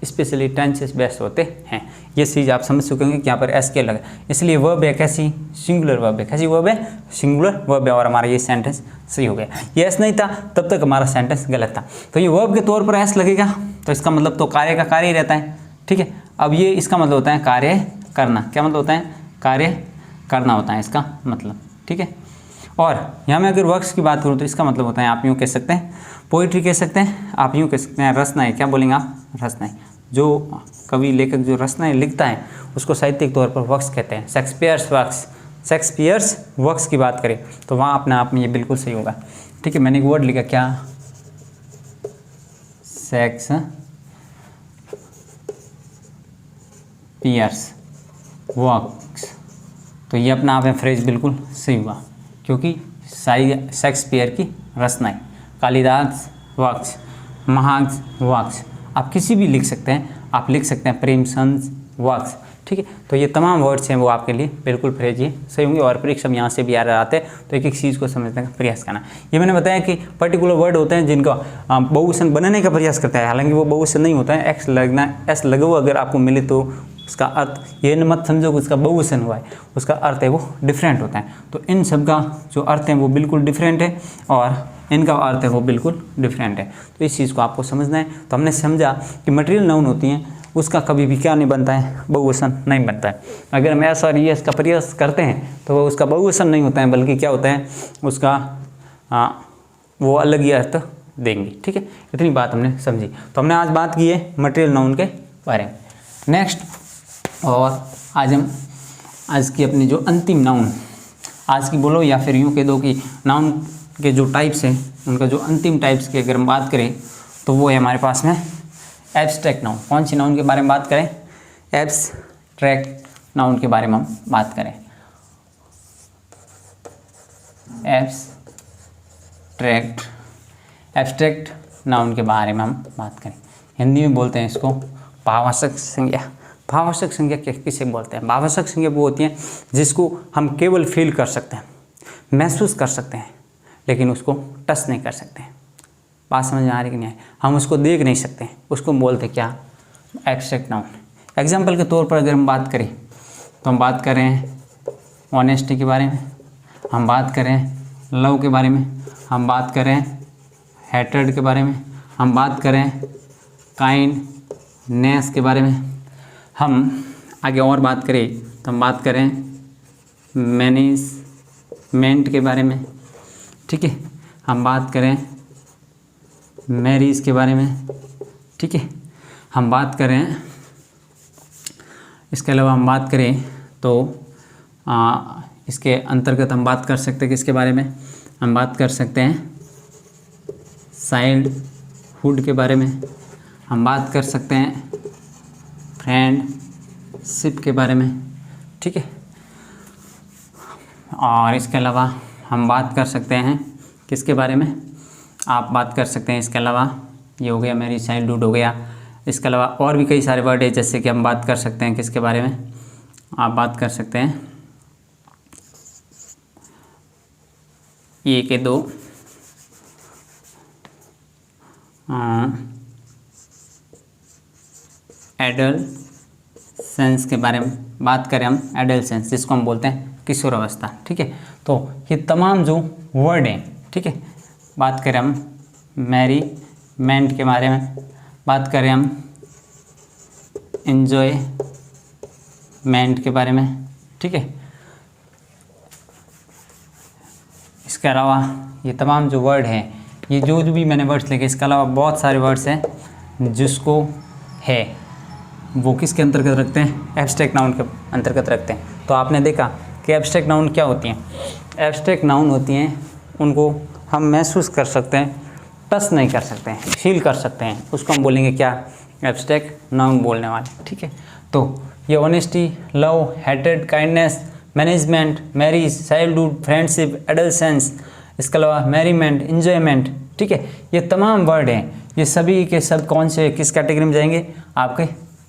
S1: स्पेशली टेंसेस बेस्ड होते हैं। ये चीज़ आप समझ चुके होंगे कि यहाँ पर एस के लगा, इसलिए वर्ब है कैसी? सिंगुलर वर्ब है। कैसी वर्ब है? सिंगुलर वर्ब है, और हमारा ये सेंटेंस सही हो गया। ये एस नहीं था तब तक हमारा सेंटेंस गलत था। तो ये वर्ब के तौर पर एस लगेगा तो इसका मतलब तो कार्य का कार्य ही रहता है, ठीक है। अब ये इसका मतलब होता है कार्य करना। क्या मतलब होता है? कार्य करना होता है इसका मतलब, ठीक है। और यहाँ में अगर वर्क्स की बात करूँ तो इसका मतलब होता है, आप यूँ कह सकते हैं पोइट्री कह सकते हैं, आप यूँ कह सकते हैं रचनाएँ। क्या बोलेंगे आप? रचनाएँ। जो कवि लेखक जो रचनाएँ लिखता है उसको साहित्यिक तौर पर वर्क्स कहते हैं। शेक्सपियर्स वर्क्स, शेक्सपियर्स वर्क्स की बात करें तो वहाँ अपने आप में ये बिल्कुल सही होगा, ठीक है। मैंने एक वर्ड लिखा, क्या? शेक्सपियर्स वर्क्स, तो ये अपना आप में फ्रेज बिल्कुल सही हुआ, क्योंकि शेक्सपियर की रचनाएँ, कालिदास वर्क्स, महाक्स वर्क्स, आप किसी भी लिख सकते हैं, आप लिख सकते हैं प्रेमचंद वर्क्स, ठीक है। तो ये तमाम वर्ड्स हैं वो आपके लिए बिल्कुल फ्रेज ये सही होंगे, और परीक्षा में यहाँ से भी आ आते हैं तो एक एक चीज़ को समझने का प्रयास करना। ये मैंने बताया कि पर्टिकुलर वर्ड होते हैं जिनका बहुवचन बनने का प्रयास करता है, हालांकि वो बहुवचन नहीं होता है। एक्स लगना, एस लगा हुआ अगर आपको मिले तो उसका अर्थ ये न मत समझो कि उसका बहुवचन हुआ है, उसका अर्थ है वो डिफरेंट होता है। तो इन सब का जो अर्थ है वो बिल्कुल डिफरेंट है और इनका अर्थ है वो बिल्कुल डिफरेंट है। तो इस चीज़ को आपको समझना है। तो हमने समझा कि मटेरियल नाउन होती हैं उसका कभी भी क्या नहीं बनता है? बहुवचन नहीं बनता है। अगर हम एस और ईएस का प्रयास करते हैं तो उसका बहुवचन नहीं होता है, बल्कि क्या होता है उसका वो अलग ही अर्थ देंगे, ठीक है। इतनी बात हमने समझी। तो हमने आज बात की है मटेरियल नाउन के बारे में। नेक्स्ट, और आज हम आज की अपनी जो अंतिम नाउन आज की बोलो या फिर यूँ कह दो कि नाउन के जो टाइप्स हैं उनका जो अंतिम टाइप्स की अगर हम बात करें तो वो है हमारे पास में एब्स्ट्रैक्ट नाउन। कौन सी नाउन के बारे में बात करें? एब्स्ट्रैक्ट नाउन के बारे में हम बात करें। एब्स्ट्रैक्ट नाउन के बारे में हम बात करें। हिंदी में बोलते हैं इसको भावार्थक संज्ञा। भावार्थक संज्ञा किसे बोलते हैं? भावार्थक संज्ञा वो होती है जिसको हम केवल फील कर सकते हैं, महसूस कर सकते हैं, लेकिन उसको टच नहीं कर सकते हैं। बात समझ में आ रही कि नहीं? हम उसको देख नहीं सकते, उसको बोलते क्या? Abstract noun. एग्जाम्पल के तौर पर अगर हम बात करें तो हम बात करें ऑनेस्टी के बारे में, हम बात करें लव के बारे में, हम बात करें हैट्रेड के बारे में, हम बात करें काइंडनेस के बारे में, हम आगे और बात करें तो हम बात करें मैनेजमेंट के बारे में, ठीक है। हम बात करें मैरिज के बारे में, ठीक है। हम बात करें इसके अलावा हम बात करें तो इसके अंतर्गत हम बात कर सकते हैं किसके बारे में? हम बात कर सकते हैं चाइल्डहुड के बारे में, हम बात कर सकते हैं फ्रेंडशिप के बारे में, ठीक है। और इसके अलावा हम बात कर सकते हैं किसके बारे में? आप बात कर सकते हैं इसके अलावा ये हो गया मेरी चाइल्डहुड हो गया। इसके अलावा और भी कई सारे वर्ड है, जैसे कि हम बात कर सकते हैं किसके बारे में? आप बात कर सकते हैं ये के दो एडोलसेंस के बारे में बात करें हम, एडोलसेंस जिसको हम बोलते हैं किशोर अवस्था, ठीक है। तो ये तमाम जो वर्ड हैं, ठीक है, बात करें हम मैरीमेंट के बारे में, बात करें हम एंजॉयमेंट के बारे में, ठीक है। इसके अलावा ये तमाम जो वर्ड हैं ये जो भी मैंने वर्ड्स लिखे, इसके अलावा बहुत सारे वर्ड्स हैं जिसको है वो किसके अंतर्गत रखते हैं, एब्स्ट्रैक्ट नाउन के अंतर्गत रखते हैं। तो आपने देखा कि एब्स्ट्रैक्ट नाउन क्या होती हैं। एब्स्ट्रैक्ट नाउन होती हैं उनको हम महसूस कर सकते हैं, टच नहीं कर सकते हैं, फील कर सकते हैं, उसको हम बोलेंगे क्या, एब्स्ट्रैक्ट नाउन बोलने वाले। ठीक है, तो ये honesty, love, hated, kindness, management, marriage, childhood, friendship, adolescence, इसके अलावा मैरीमेंट, इंजॉयमेंट, ठीक है, ये तमाम वर्ड हैं, ये सभी के सब कौन से किस कैटेगरी में जाएंगे, आपके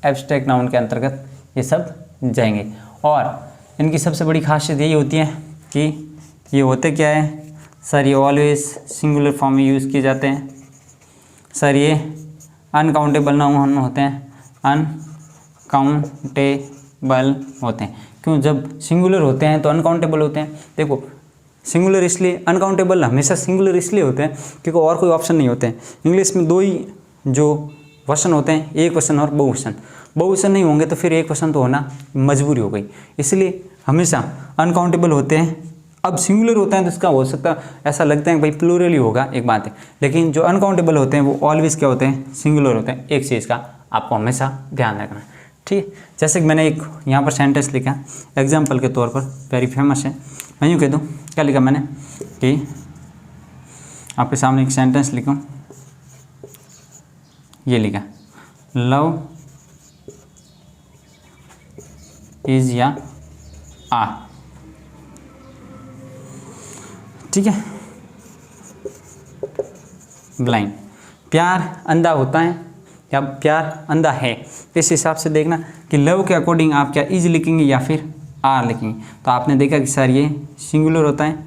S1: एब्स्ट्रैक्ट नाउन के अंतर्गत ये सब जाएंगे। और इनकी सबसे बड़ी खासियत यही होती है कि ये होते क्या है सर, ये ऑलवेज सिंगुलर फॉर्म में यूज़ किए जाते हैं सर, ये अनकाउंटेबल नाउन होते हैं, अनकाउंटेबल होते हैं। क्यों, जब सिंगुलर होते हैं तो अनकाउंटेबल होते हैं। देखो सिंगुलर इसलिए, अनकाउंटेबल हमेशा सिंगुलर इसलिए होते हैं क्योंकि और कोई ऑप्शन नहीं होते हैं। इंग्लिश में दो ही जो वचन होते हैं, एक वचन और बहुवचन। बहुवचन नहीं होंगे तो फिर एक वचन तो होना मजबूरी हो गई, इसलिए हमेशा अनकाउंटेबल होते हैं। अब सिंगुलर होता है तो इसका हो सकता है ऐसा लगता है कि भाई प्लूरल ही होगा, एक बात है, लेकिन जो अनकाउंटेबल होते हैं वो ऑलवेज क्या होते हैं, सिंगुलर होते हैं। एक चीज़ का आपको हमेशा ध्यान रखना है, ठीक है। जैसे कि मैंने एक यहाँ पर सेंटेंस लिखा एग्जाम्पल के तौर पर, वेरी फेमस है, मैं यूँ कह दूँ, क्या लिखा मैंने कि आपके सामने एक सेंटेंस लिखूँ, ये लिखा, लव इज या आ, ठीक है, ब्लाइंड, प्यार अंधा होता है या प्यार अंधा है, इस हिसाब से देखना कि लव के अकॉर्डिंग आप क्या इज लिखेंगे या फिर आर लिखेंगे। तो आपने देखा कि सर ये सिंगुलर होता है,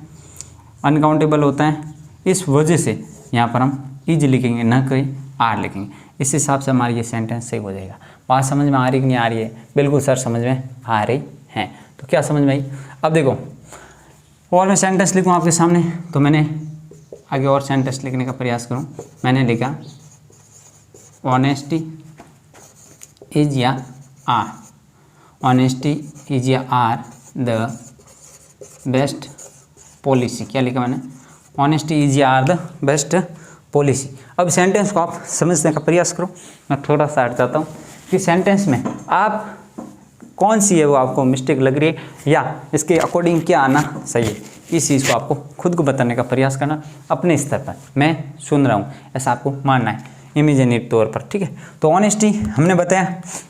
S1: अनकाउंटेबल होता है, इस वजह से यहाँ पर हम इज लिखेंगे ना कि आर लिखेंगे। इस हिसाब से हमारी ये सेंटेंस सही हो जाएगा। बात समझ में आ रही कि नहीं आ रही है? बिल्कुल सर समझ में आ रही है। तो क्या समझ में आई? अब देखो और मैं सेंटेंस लिखूँ आपके सामने, तो मैंने आगे और सेंटेंस लिखने का प्रयास करूँ। मैंने लिखा ऑनेस्टी इज या आर, ऑनेस्टी इज या आर द बेस्ट पॉलिसी। क्या लिखा मैंने? ऑनेस्टी इज या आर द बेस्ट पॉलिसी। अब सेंटेंस को आप समझने का प्रयास करो। मैं थोड़ा सा हट जाता हूँ कि सेंटेंस में आप कौन सी है वो आपको मिस्टेक लग रही है या इसके अकॉर्डिंग क्या आना सही है, इस चीज़ को आपको खुद को बताने का प्रयास करना अपने स्तर पर। मैं सुन रहा हूँ ऐसा आपको मानना है इमेजिनरी तौर पर, ठीक है। तो ऑनेस्टी हमने बताया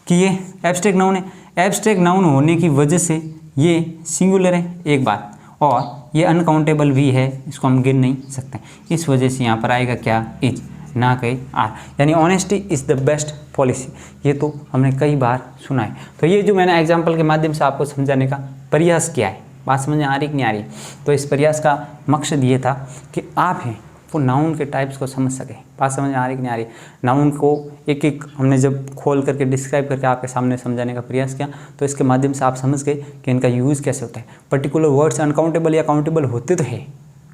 S1: कि ये एब्स्ट्रैक्ट नाउन है। एब्स्ट्रैक्ट नाउन होने की वजह से ये सिंगुलर है एक बात, और ये अनकाउंटेबल भी है, इसको हम गिन नहीं सकते। इस वजह से यहाँ पर आएगा क्या, इज, ना कहीं आर, यानी honesty is the best policy. ये तो हमने कई बार सुना है। तो ये जो मैंने एग्जाम्पल के माध्यम से आपको समझाने का प्रयास किया है, बात समझ में आ रही कि नहीं आ रही? तो इस प्रयास का मकसद ये था कि आप हैं वो नाउन के टाइप्स को समझ सकें। बात समझ में आ रही कि नहीं आ रही? नाउन को एक एक हमने जब खोल करके डिस्क्राइब करके आपके सामने समझाने का प्रयास किया, तो इसके माध्यम से आप समझ गए कि इनका यूज़ कैसे होता है। पर्टिकुलर वर्ड्स अनकाउंटेबल या काउंटेबल होते तो है,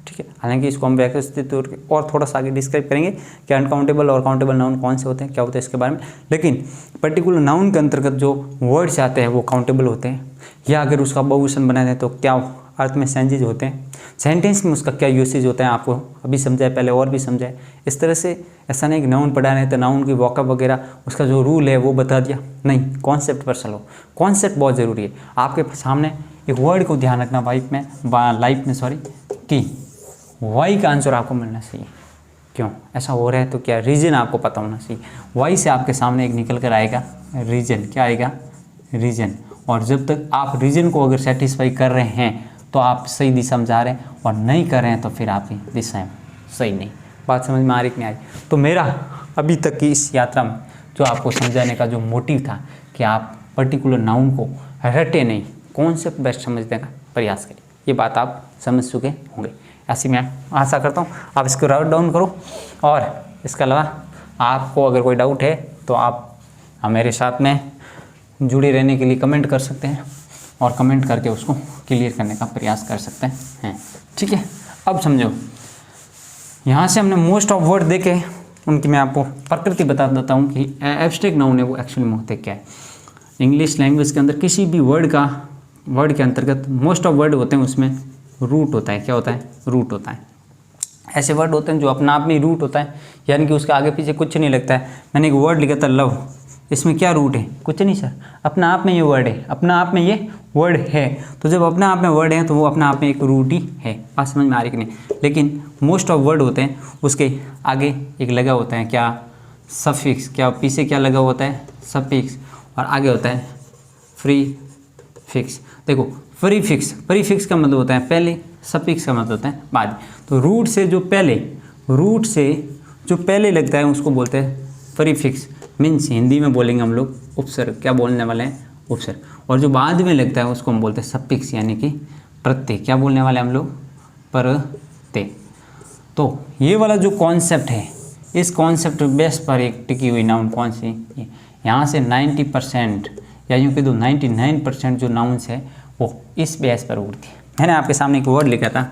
S1: ठीक है, हालांकि इसको हम व्यवस्थित तौर पर और थोड़ा सा आगे डिस्क्राइब करेंगे कि अनकाउंटेबल और काउंटेबल नाउन कौन से होते हैं, क्या होते हैं इसके बारे में। लेकिन पर्टिकुलर नाउन के अंतर्गत जो वर्ड्स आते हैं वो काउंटेबल होते हैं, या अगर उसका बहुवचन बना दें तो क्या अर्थ में चेंजेज होते हैं, सेंटेंस में उसका क्या यूसेज होता है, आपको अभी समझाए, पहले और भी समझाए। इस तरह से ऐसा नहीं कि नाउन पढ़ा रहे तो नाउन की वॉकअप वगैरह उसका जो रूल है वो बता दिया, नहीं, कॉन्सेप्ट पर चलो। कॉन्सेप्ट बहुत ज़रूरी है। आपके सामने एक वर्ड को ध्यान रखना लाइफ में कि वाई का आंसर आपको मिलना चाहिए। क्यों ऐसा हो रहा है तो क्या रीजन आपको पता होना चाहिए। वाई से आपके सामने एक निकल कर आएगा रीजन। क्या आएगा? रीजन। और जब तक आप रीजन को अगर सेटिस्फाई कर रहे हैं तो आप सही दिशा में जा रहे हैं, और नहीं कर रहे हैं तो फिर आपकी दिशा सही नहीं। बात समझ में आ रही कि नहीं आ रही? तो मेरा अभी तक की इस यात्रा में जो आपको समझाने का जो मोटिव था कि आप पर्टिकुलर नाउन को रटे नहीं, कॉन्सेप्ट बेस्ट समझने का प्रयास करिए। ये बात आप समझ चुके होंगे, ऐसी मैं आशा करता हूँ। आप इसको राइट डाउन करो, और इसके अलावा आपको अगर कोई डाउट है तो आप मेरे साथ में जुड़े रहने के लिए कमेंट कर सकते हैं, और कमेंट करके उसको क्लियर करने का प्रयास कर सकते हैं, ठीक है। अब समझो, यहाँ से हमने मोस्ट ऑफ वर्ड देखे, उनकी मैं आपको प्रकृति बता देता हूँ कि एब्स्ट्रैक्ट नाउन है वो एक्चुअली में होते क्या है। इंग्लिश लैंग्वेज के अंदर किसी भी वर्ड के अंतर्गत मोस्ट ऑफ वर्ड होते हैं, उसमें रूट होता है। क्या होता है? रूट होता है। ऐसे वर्ड होते हैं जो अपना आप में रूट होता है, यानी कि उसका आगे पीछे कुछ नहीं लगता है। मैंने एक वर्ड लिखा था लव, इसमें क्या रूट है? कुछ नहीं सर, अपना आप में ये वर्ड है, अपना आप में ये वर्ड है। तो जब अपना आप में वर्ड है तो वो अपना आप में एक रूट ही है। बात समझ में आ रही कि नहीं? लेकिन मोस्ट ऑफ वर्ड होते हैं उसके आगे एक लगा होता है क्या? सफिक्स। क्या पीछे क्या लगा होता है? सफिक्स। और आगे होता है फ्री फिक्स। देखो प्रीफिक्स, प्रीफिक्स का मतलब होता है पहले, सफिक्स का मतलब होता है बाद। तो रूट से जो पहले लगता है उसको बोलते हैं प्रीफिक्स। मीन्स हिंदी में बोलेंगे हम लोग उपसर्ग। क्या बोलने वाले हैं? उपसर्ग। और जो बाद में लगता है उसको हम बोलते हैं सफिक्स, यानी कि प्रत्यय। क्या बोलने वाले हम लोग? प्रत्यय। तो ये वाला जो कॉन्सेप्ट है, इस कॉन्सेप्ट बेस पर एक टिकी हुई नाउन कौन सी? यहाँ से 90% या यूँ कह दो 99% जो नाउन्स है वो इस बेस पर उड़ती है। मैंने आपके सामने एक वर्ड लिखा था,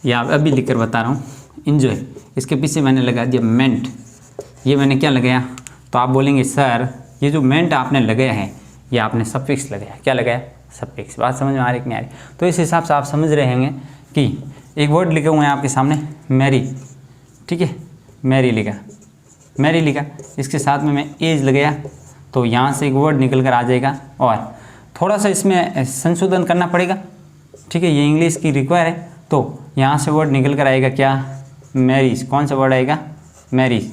S1: या अभी लिख कर बता रहा हूँ, इन्जॉय। इसके पीछे मैंने लगा दिया मेंट। ये मैंने क्या लगाया? तो आप बोलेंगे सर ये जो मेंट आपने लगाया है ये आपने सफिक्स लगाया। क्या लगाया? सफिक्स। बात समझ में आ रही कि नहीं आ रही? तो इस हिसाब से आप समझ रहे होंगे कि एक वर्ड लिखे हुए हैं आपके सामने मैरी, ठीक है, मैरी लिखा, इसके साथ में मैं एज लगाया तो यहाँ से एक वर्ड निकल कर आ जाएगा। और थोड़ा सा इसमें संशोधन करना पड़ेगा, ठीक है, ये इंग्लिश की रिक्वायर है। तो यहाँ से वर्ड निकल कर आएगा क्या? मैरिज। कौन सा वर्ड आएगा? मैरिज,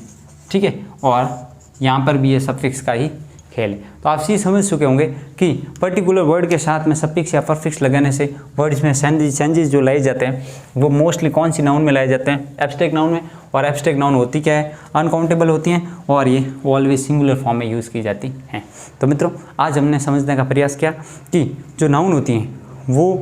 S1: ठीक है। और यहाँ पर भी ये सफिक्स का ही खेल है। तो आप ये समझ चुके होंगे कि पर्टिकुलर वर्ड के साथ में सफिक्स या परफिक्स लगाने से वर्ड्स में चेंजेस जो लाए जाते हैं वो मोस्टली कौन सी नाउन में लाए जाते हैं? एब्स्ट्रैक्ट नाउन में। और एब्स्ट्रैक्ट नाउन होती क्या है? अनकाउंटेबल होती हैं और ये ऑलवेज सिंगुलर फॉर्म में यूज़ की जाती हैं। तो मित्रों आज हमने समझने का प्रयास किया कि जो नाउन होती हैं वो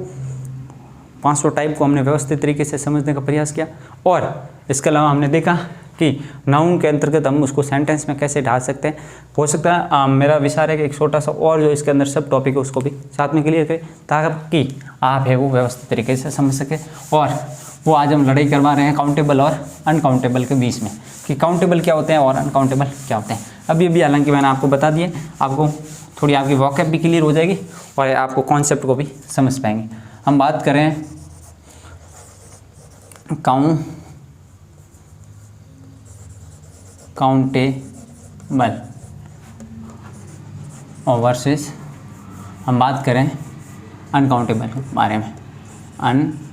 S1: 500 टाइप को हमने व्यवस्थित तरीके से समझने का प्रयास किया। और इसके अलावा हमने देखा कि नाउन के अंतर्गत हम उसको सेंटेंस में कैसे ढाल सकते हैं। हो सकता है मेरा विचार है कि एक छोटा सा और जो इसके अंदर सब टॉपिक है उसको भी साथ में क्लियर करें ताकि आप है वो व्यवस्थित तरीके से समझ सके। और वो आज हम लड़ाई करवा रहे हैं काउंटेबल और अनकाउंटेबल के बीच में, कि काउंटेबल क्या होते हैं और अनकाउंटेबल क्या होते हैं। अभी हालांकि मैंने आपको बता दिए, आपको थोड़ी आपकी वॉकैब भी क्लियर हो जाएगी और आपको कॉन्सेप्ट को भी समझ पाएंगे। हम बात करें काउंटेबल और वर्सेस हम बात करें अनकाउंटेबल के बारे में, अनकाउंटेबल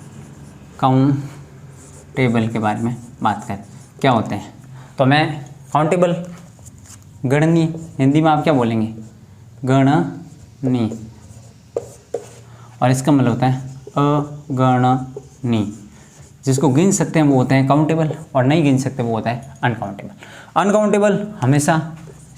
S1: के बारे में बात करें क्या होते हैं। तो मैं काउंटेबल गणनीय, हिंदी में आप क्या बोलेंगे? गणनीय। और इसका मतलब होता है अगणनीय। जिसको गिन सकते हैं वो होते हैं काउंटेबल और नहीं गिन सकते वो होता है अनकाउंटेबल। अनकाउंटेबल हमेशा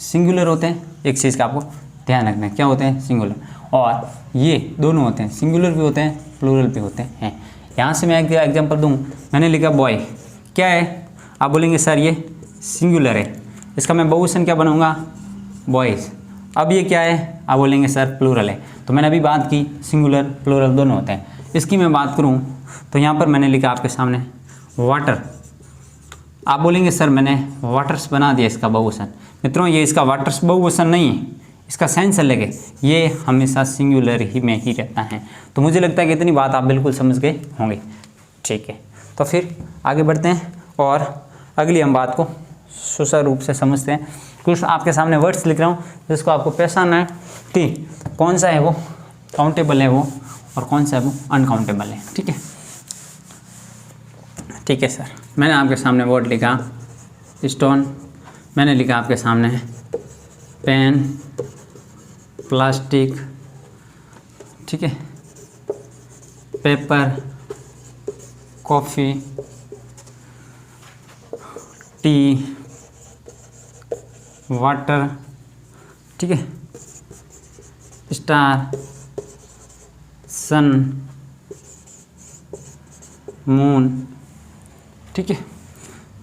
S1: सिंगुलर होते हैं। एक चीज़ का आपको ध्यान रखना है, क्या होते हैं? सिंगुलर। और ये दोनों होते हैं, सिंगुलर भी होते हैं, प्लूरल भी होते हैं। यहाँ से मैं एक एग्जांपल दूँ, मैंने लिखा बॉय, क्या है? आप बोलेंगे सर ये सिंगुलर है, इसका मैं बहुवचन क्या बनाऊँगा? बॉयज़। अब ये क्या है? आप बोलेंगे सर प्लूरल है। तो मैंने अभी बात की सिंगुलर प्लूरल दोनों होते हैं। इसकी मैं बात करूँ तो यहाँ पर मैंने लिखा आपके सामने वाटर। आप बोलेंगे सर मैंने वाटर्स बना दिया इसका बहुवचन। मित्रों ये इसका वाटर्स बहुवचन नहीं है, इसका सेंस अलग है, ये हमेशा सिंगुलर ही में ही रहता है। तो मुझे लगता है कि इतनी बात आप बिल्कुल समझ गए होंगे, ठीक है। तो फिर आगे बढ़ते हैं और अगली हम बात को सुचारू रूप से समझते हैं। कुछ आपके सामने वर्ड्स लिख रहा हूँ जिसको आपको पहचानना है कि कौन सा है वो काउंटेबल है वो और कौन सा है वो अनकाउंटेबल है, ठीक है। ठीक है सर, मैंने आपके सामने वर्ड लिखा स्टोन, मैंने लिखा आपके सामने पेन, प्लास्टिक, ठीक है, पेपर, कॉफ़ी, टी, वाटर, ठीक है, स्टार, सन, मून, ठीक है।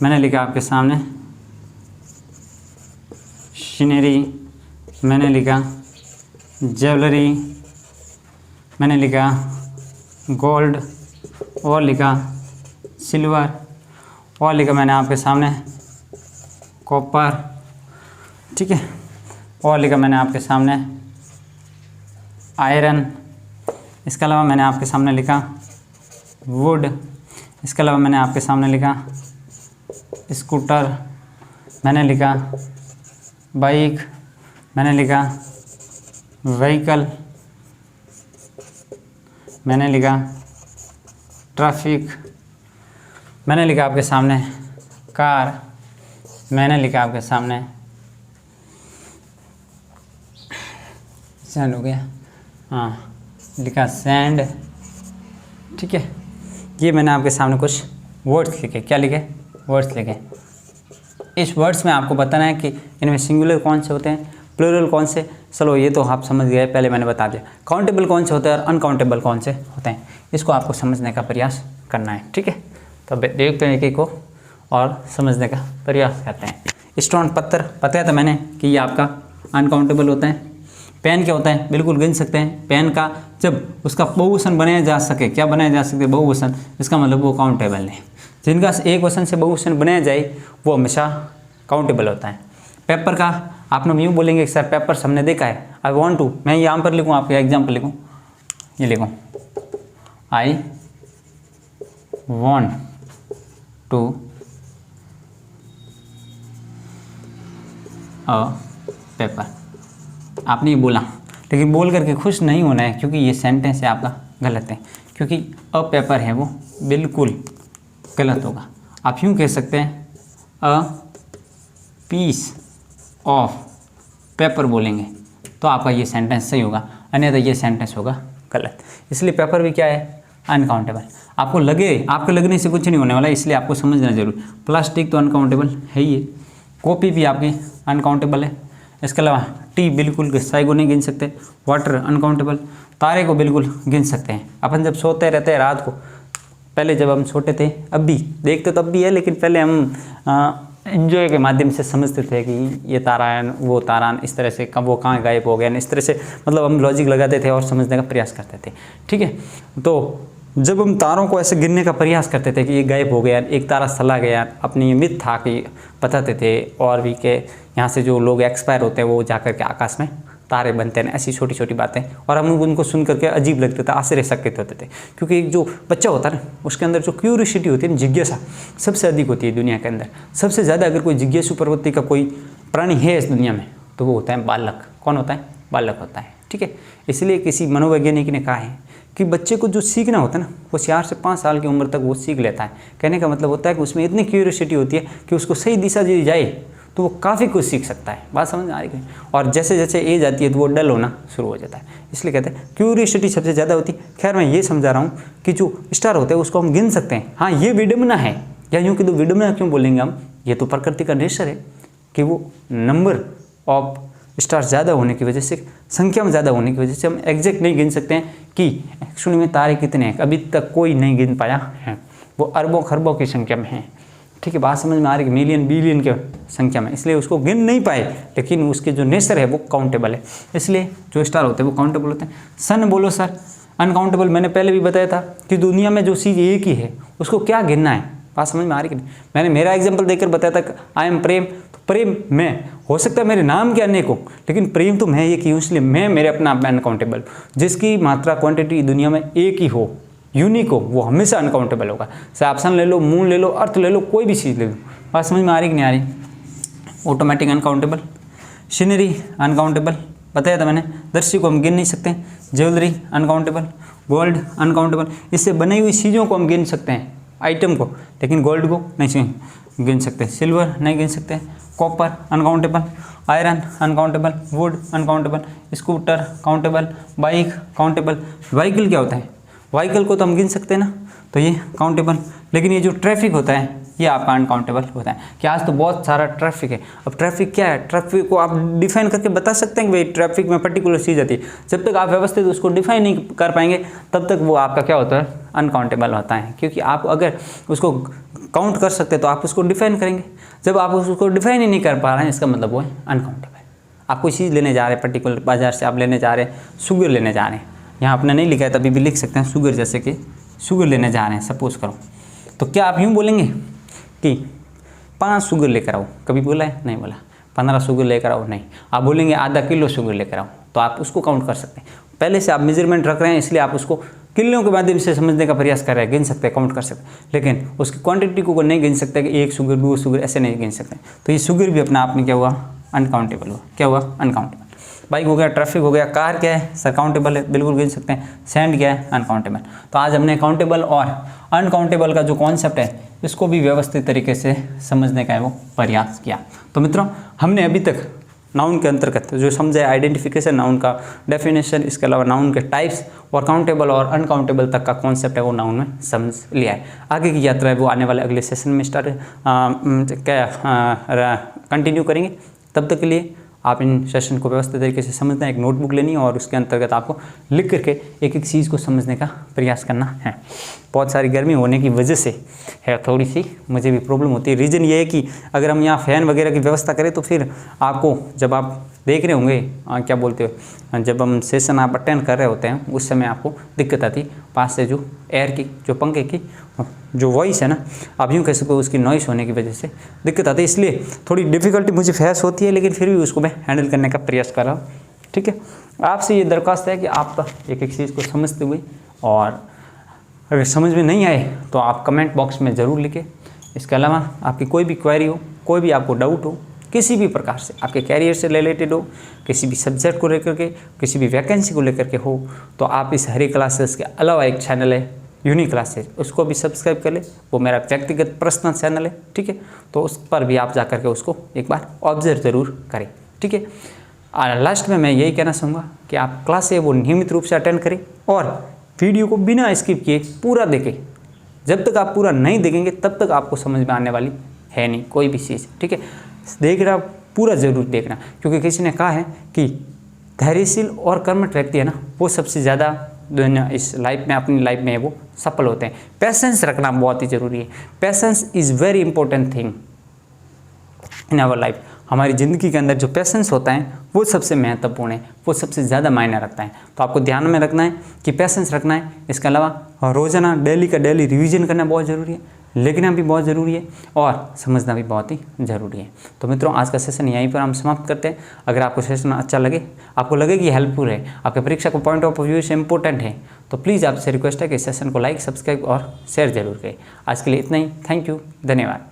S1: मैंने लिखा आपके सामने सीनरी, मैंने लिखा ज्वेलरी, मैंने लिखा गोल्ड और लिखा सिल्वर और लिखा मैंने आपके सामने कॉपर, ठीक है, और लिखा मैंने आपके सामने आयरन। इसके अलावा मैंने आपके सामने लिखा वुड। इसके अलावा मैंने आपके सामने लिखा स्कूटर, मैंने लिखा बाइक, मैंने लिखा व्हीकल, मैंने लिखा ट्रैफिक, मैंने लिखा आपके सामने कार, मैंने लिखा आपके सामने सैंड हो गया, हाँ लिखा सैंड, ठीक है। ये मैंने आपके सामने कुछ वर्ड्स लिखे। क्या लिखे? वर्ड्स लिखे। इस वर्ड्स में आपको बताना है कि इनमें सिंगुलर कौन से होते हैं, प्लूरल कौन से। चलो ये तो आप समझ गए, पहले मैंने बता दिया। काउंटेबल कौन से होते हैं और अनकाउंटेबल कौन से होते हैं, इसको आपको समझने का प्रयास करना है, ठीक है। तो देखते हैं एक को और समझने का प्रयास करते हैं। स्टोन पत्थर बताया था मैंने कि ये आपका अनकाउंटेबल होता है। पेन क्या होता है? बिल्कुल गिन सकते हैं। पेन का जब उसका बहुवचन बनाया जा सके, क्या बनाया जा सकते? बहुवचन, इसका मतलब वो काउंटेबल है। जिनका एक वचन से बहुवचन बनाया जाए वो हमेशा काउंटेबल होता है। पेपर का आपने यूँ बोलेंगे सर पेपर हमने देखा है, आई वॉन्ट टू, मैं यहाँ पर लिखूँ, आपका एग्जाम्पल लिखूँ, ये लिखूँ I want to a paper. आपने ये बोला, लेकिन बोल करके खुश नहीं होना है, क्योंकि ये सेंटेंस है आपका गलत है, क्योंकि अ पेपर है वो बिल्कुल गलत होगा। आप यूँ कह सकते हैं अ पीस ऑफ पेपर बोलेंगे तो आपका ये सेंटेंस सही होगा, अन्यथा ये सेंटेंस होगा गलत। इसलिए पेपर भी क्या है? अनकाउंटेबल। आपको लगे, आपके लगने से कुछ नहीं होने वाला, इसलिए आपको समझना जरूरी। प्लास्टिक तो अनकाउंटेबल है ही है, कॉपी भी आपकी अनकाउंटेबल है। इसके अलावा टी बिल्कुल साई को नहीं गिन सकते, वाटर अनकाउंटेबल, तारे को बिल्कुल गिन सकते हैं। अपन जब सोते रहते हैं रात को, पहले जब हम छोटे थे, अब भी देखते तो अब भी है, लेकिन पहले हम एंजॉय के माध्यम से समझते थे कि ये तारा है, वो तारा, इस तरह से कब वो कहाँ गायब हो गया, इस तरह से मतलब हम लॉजिक लगाते थे और समझने का प्रयास करते थे, ठीक है। तो जब हम तारों को ऐसे गिनने का प्रयास करते थे कि ये गायब हो गया, एक तारा चला गया, अपनी ये मिथ था कि बताते थे, और भी के यहाँ से जो लोग एक्सपायर होते हैं वो जाकर के आकाश में तारे बनते हैं, ऐसी छोटी छोटी बातें, और हम उनको सुन करके अजीब लगते थे, आश्चर्यचकित होते थे। क्योंकि एक जो बच्चा होता है ना, उसके अंदर जो क्यूरियोसिटी होती है, जिज्ञासा सबसे अधिक होती है दुनिया के अंदर। सबसे ज़्यादा अगर कोई जिज्ञासु प्रवृत्ति का कोई प्राणी है इस दुनिया में तो वो होता है बालक। कौन होता है? बालक होता है, ठीक है। इसलिए किसी मनोवैज्ञानिक ने कहा है कि बच्चे को जो सीखना होता है ना, वो 4 से 5 साल की उम्र तक वो सीख लेता है। कहने का मतलब होता है कि उसमें इतनी क्यूरियोसिटी होती है कि उसको सही दिशा दी जाए तो वो काफ़ी कुछ सीख सकता है। बात समझ में आ रही है? और जैसे जैसे एज आती है तो वो डल होना शुरू हो जाता है, इसलिए कहते हैं क्यूरियोसिटी सबसे ज़्यादा होती है। खैर मैं ये समझा रहा हूँ कि जो स्टार होते हैं उसको हम गिन सकते हैं। हाँ, ये विडम्बना है, या यूँ कि तो विडम्बना क्यों बोलेंगे हम, ये तो प्रकृति का नेचर है कि वो नंबर ऑफ स्टार ज़्यादा होने की वजह से, संख्या में ज़्यादा होने की वजह से हम एग्जैक्ट नहीं गिन सकते हैं कि एक्चुअली में तारे कितने हैं। अभी तक कोई नहीं गिन पाया है, वो अरबों खरबों की संख्या में है, ठीक है। बात समझ में आ रही है? मिलियन बिलियन के संख्या में, इसलिए उसको गिन नहीं पाए, लेकिन उसके जो नेचर है वो काउंटेबल है, इसलिए जो स्टार होते हैं वो काउंटेबल होते हैं। सन बोलो सर अनकाउंटेबल। मैंने पहले भी बताया था कि दुनिया में जो चीज़ एक ही है उसको क्या गिनना है। बात समझ में आ रही कि नहीं? मैंने मेरा एग्जाम्पल देकर बताया था, आई एम प्रेम, तो प्रेम मैं, हो सकता है मेरे नाम के अनेक हो, लेकिन प्रेम तो मैं एक ही हूँ, इसलिए मैं मेरे अपना अनकाउंटेबल। जिसकी मात्रा क्वांटिटी दुनिया में एक ही हो, यूनिक हो, वो हमेशा अनकाउंटेबल होगा। चाहे ऑप्शन ले लो, मून ले लो, अर्थ ले लो, कोई भी चीज़ ले लो। बात समझ में आ रही कि नहीं आ रही? ऑटोमेटिक अनकाउंटेबल, सीनरी अनकाउंटेबल, बताया था मैंने। दृश्य को हम गिन नहीं सकते। Jewellery uncountable, gold uncountable. इससे बनी हुई चीज़ों को हम गिन सकते हैं, आइटम को, लेकिन गोल्ड को नहीं गिन सकते। सिल्वर नहीं गिन सकते। Copper uncountable, iron uncountable, would uncountable, scooter countable, bike countable. Vehicle क्या होता है? व्हीकल को तो हम गिन सकते हैं ना, तो ये काउंटेबल। लेकिन ये जो ट्रैफिक होता है ये आपका अनकाउंटेबल होता है। कि आज तो बहुत सारा ट्रैफिक है। अब ट्रैफिक क्या है? ट्रैफिक को आप डिफाइन करके बता सकते हैं कि भाई ट्रैफिक में पर्टिकुलर चीज़ आती है। जब तक आप व्यवस्थित उसको डिफाइन नहीं कर पाएंगे तब तक वो आपका क्या होता है? अनकाउंटेबल होता है। क्योंकि आप अगर उसको काउंट कर सकते तो आप उसको डिफाइन करेंगे। जब आप उसको डिफाइन ही नहीं कर पा रहे हैं, इसका मतलब वो है अनकाउंटेबल। आप कोई चीज़ लेने जा रहे हैं, पर्टिकुलर बाजार से आप लेने जा रहे हैं, शुगर लेने जा रहे हैं, यहाँ आपने नहीं लिखा है तभी भी लिख सकते हैं शुगर, जैसे कि शुगर लेने जा रहे हैं सपोज करो, तो क्या आप यूँ बोलेंगे कि 5 शुगर लेकर आओ? कभी बोला है? नहीं बोला। 15 शुगर लेकर आओ? नहीं। आप बोलेंगे आधा किलो शुगर लेकर आओ, तो आप उसको काउंट कर सकते हैं। पहले से आप मेजरमेंट रख रहे हैं, इसलिए आप उसको किलों के माध्यम से समझने का प्रयास कर रहे हैं, गिन सकते हैं, काउंट कर सकते हैं, लेकिन उसकी क्वांटिटी को नहीं गिन सकते कि 1 शुगर 2 शुगर ऐसे नहीं गिन सकते। तो ये शुगर भी अपने आप में क्या हुआ, अनकाउंटेबल हुआ। क्या हुआ, अनकाउंटेबल। बाइक हो गया, ट्रैफिक हो गया, कार क्या है, सर काउंटेबल है, बिल्कुल गिन सकते हैं। सैंड क्या है, अनकाउंटेबल। तो आज हमने काउंटेबल और अनकाउंटेबल का जो कॉन्सेप्ट है इसको भी व्यवस्थित तरीके से समझने का है वो प्रयास किया। तो मित्रों, हमने अभी तक नाउन के अंतर्गत जो समझे आइडेंटिफिकेशन, नाउन का डेफिनेशन, इसके अलावा नाउन के टाइप्स और काउंटेबल और अनकाउंटेबल तक का कॉन्सेप्ट है वो नाउन में समझ लिया है। आगे की यात्रा है वो आने वाले अगले सेशन में कंटिन्यू करेंगे। तब तक के लिए आप इन सेशन को व्यवस्थित तरीके से समझना है। एक नोटबुक लेनी है और उसके अंतर्गत आपको लिख करके एक एक चीज़ को समझने का प्रयास करना है। बहुत सारी गर्मी होने की वजह से है थोड़ी सी मुझे भी प्रॉब्लम होती है। रीज़न ये है कि अगर हम यहाँ फ़ैन वगैरह की व्यवस्था करें तो फिर आपको जब आप देख रहे होंगे क्या बोलते हो, जब हम सेशन आप अटेंड कर रहे होते हैं उस समय आपको दिक्कत आती, पास से जो एयर की, जो पंखे की जो वॉइस है ना, आप यूँ कह सको उसकी नॉइस होने की वजह से दिक्कत आती है। इसलिए थोड़ी डिफ़िकल्टी मुझे फेस होती है, लेकिन फिर भी उसको मैं हैंडल करने का प्रयास कर रहा हूँ। ठीक है, आपसे ये दरख्वास्त है कि आप एक एक चीज़ को समझते हुए, और अगर समझ में नहीं आए तो आप कमेंट बॉक्स में ज़रूर लिखें। इसके अलावा आपकी कोई भी क्वेरी हो, कोई भी आपको डाउट हो किसी भी प्रकार से, आपके कैरियर से रिलेटेड हो, किसी भी सब्जेक्ट को लेकर के, किसी भी वैकेंसी को लेकर के हो, तो आप इस हरी क्लासेस के अलावा एक चैनल है यूनिक क्लासेस, उसको भी सब्सक्राइब कर ले। वो मेरा व्यक्तिगत पर्सनल चैनल है। ठीक है, तो उस पर भी आप जा करके उसको एक बार ऑब्जर्व ज़रूर करें। ठीक है, लास्ट में मैं यही कहना चाहूँगा कि आप क्लास है वो नियमित रूप से अटेंड करें और वीडियो को बिना स्किप किए पूरा देखें। जब तक आप पूरा नहीं देखेंगे तब तक आपको समझ में आने वाली है नहीं कोई भी चीज़। ठीक है, देखना, पूरा ज़रूर देखना, क्योंकि किसी ने कहा है कि धैर्यशील और कर्मठ व्यक्ति है ना, वो सबसे ज़्यादा दुनिया इस लाइफ में, अपनी लाइफ में वो सफल होते हैं। पेशेंस रखना बहुत ही ज़रूरी है। Patience is very important thing in our life. हमारी ज़िंदगी के अंदर जो पेशेंस होता है वो सबसे महत्वपूर्ण है, वो सबसे ज़्यादा मायने रखता है। तो आपको ध्यान में रखना है कि पेशेंस रखना है। इसके अलावा रोज़ाना डेली का डेली रिवीजन करना बहुत ज़रूरी है, लिखना भी बहुत ज़रूरी है और समझना भी बहुत ही ज़रूरी है। तो मित्रों, आज का सेशन यहीं पर हम समाप्त करते हैं। अगर आपको सेशन अच्छा लगे, आपको लगे कि हेल्पफुल है, आपके परीक्षा को पॉइंट ऑफ व्यू से इंपॉर्टेंट है, तो प्लीज़ आपसे रिक्वेस्ट है कि इस सेशन को लाइक, सब्सक्राइब और शेयर जरूर करें। आज के लिए इतना ही। थैंक यू, धन्यवाद।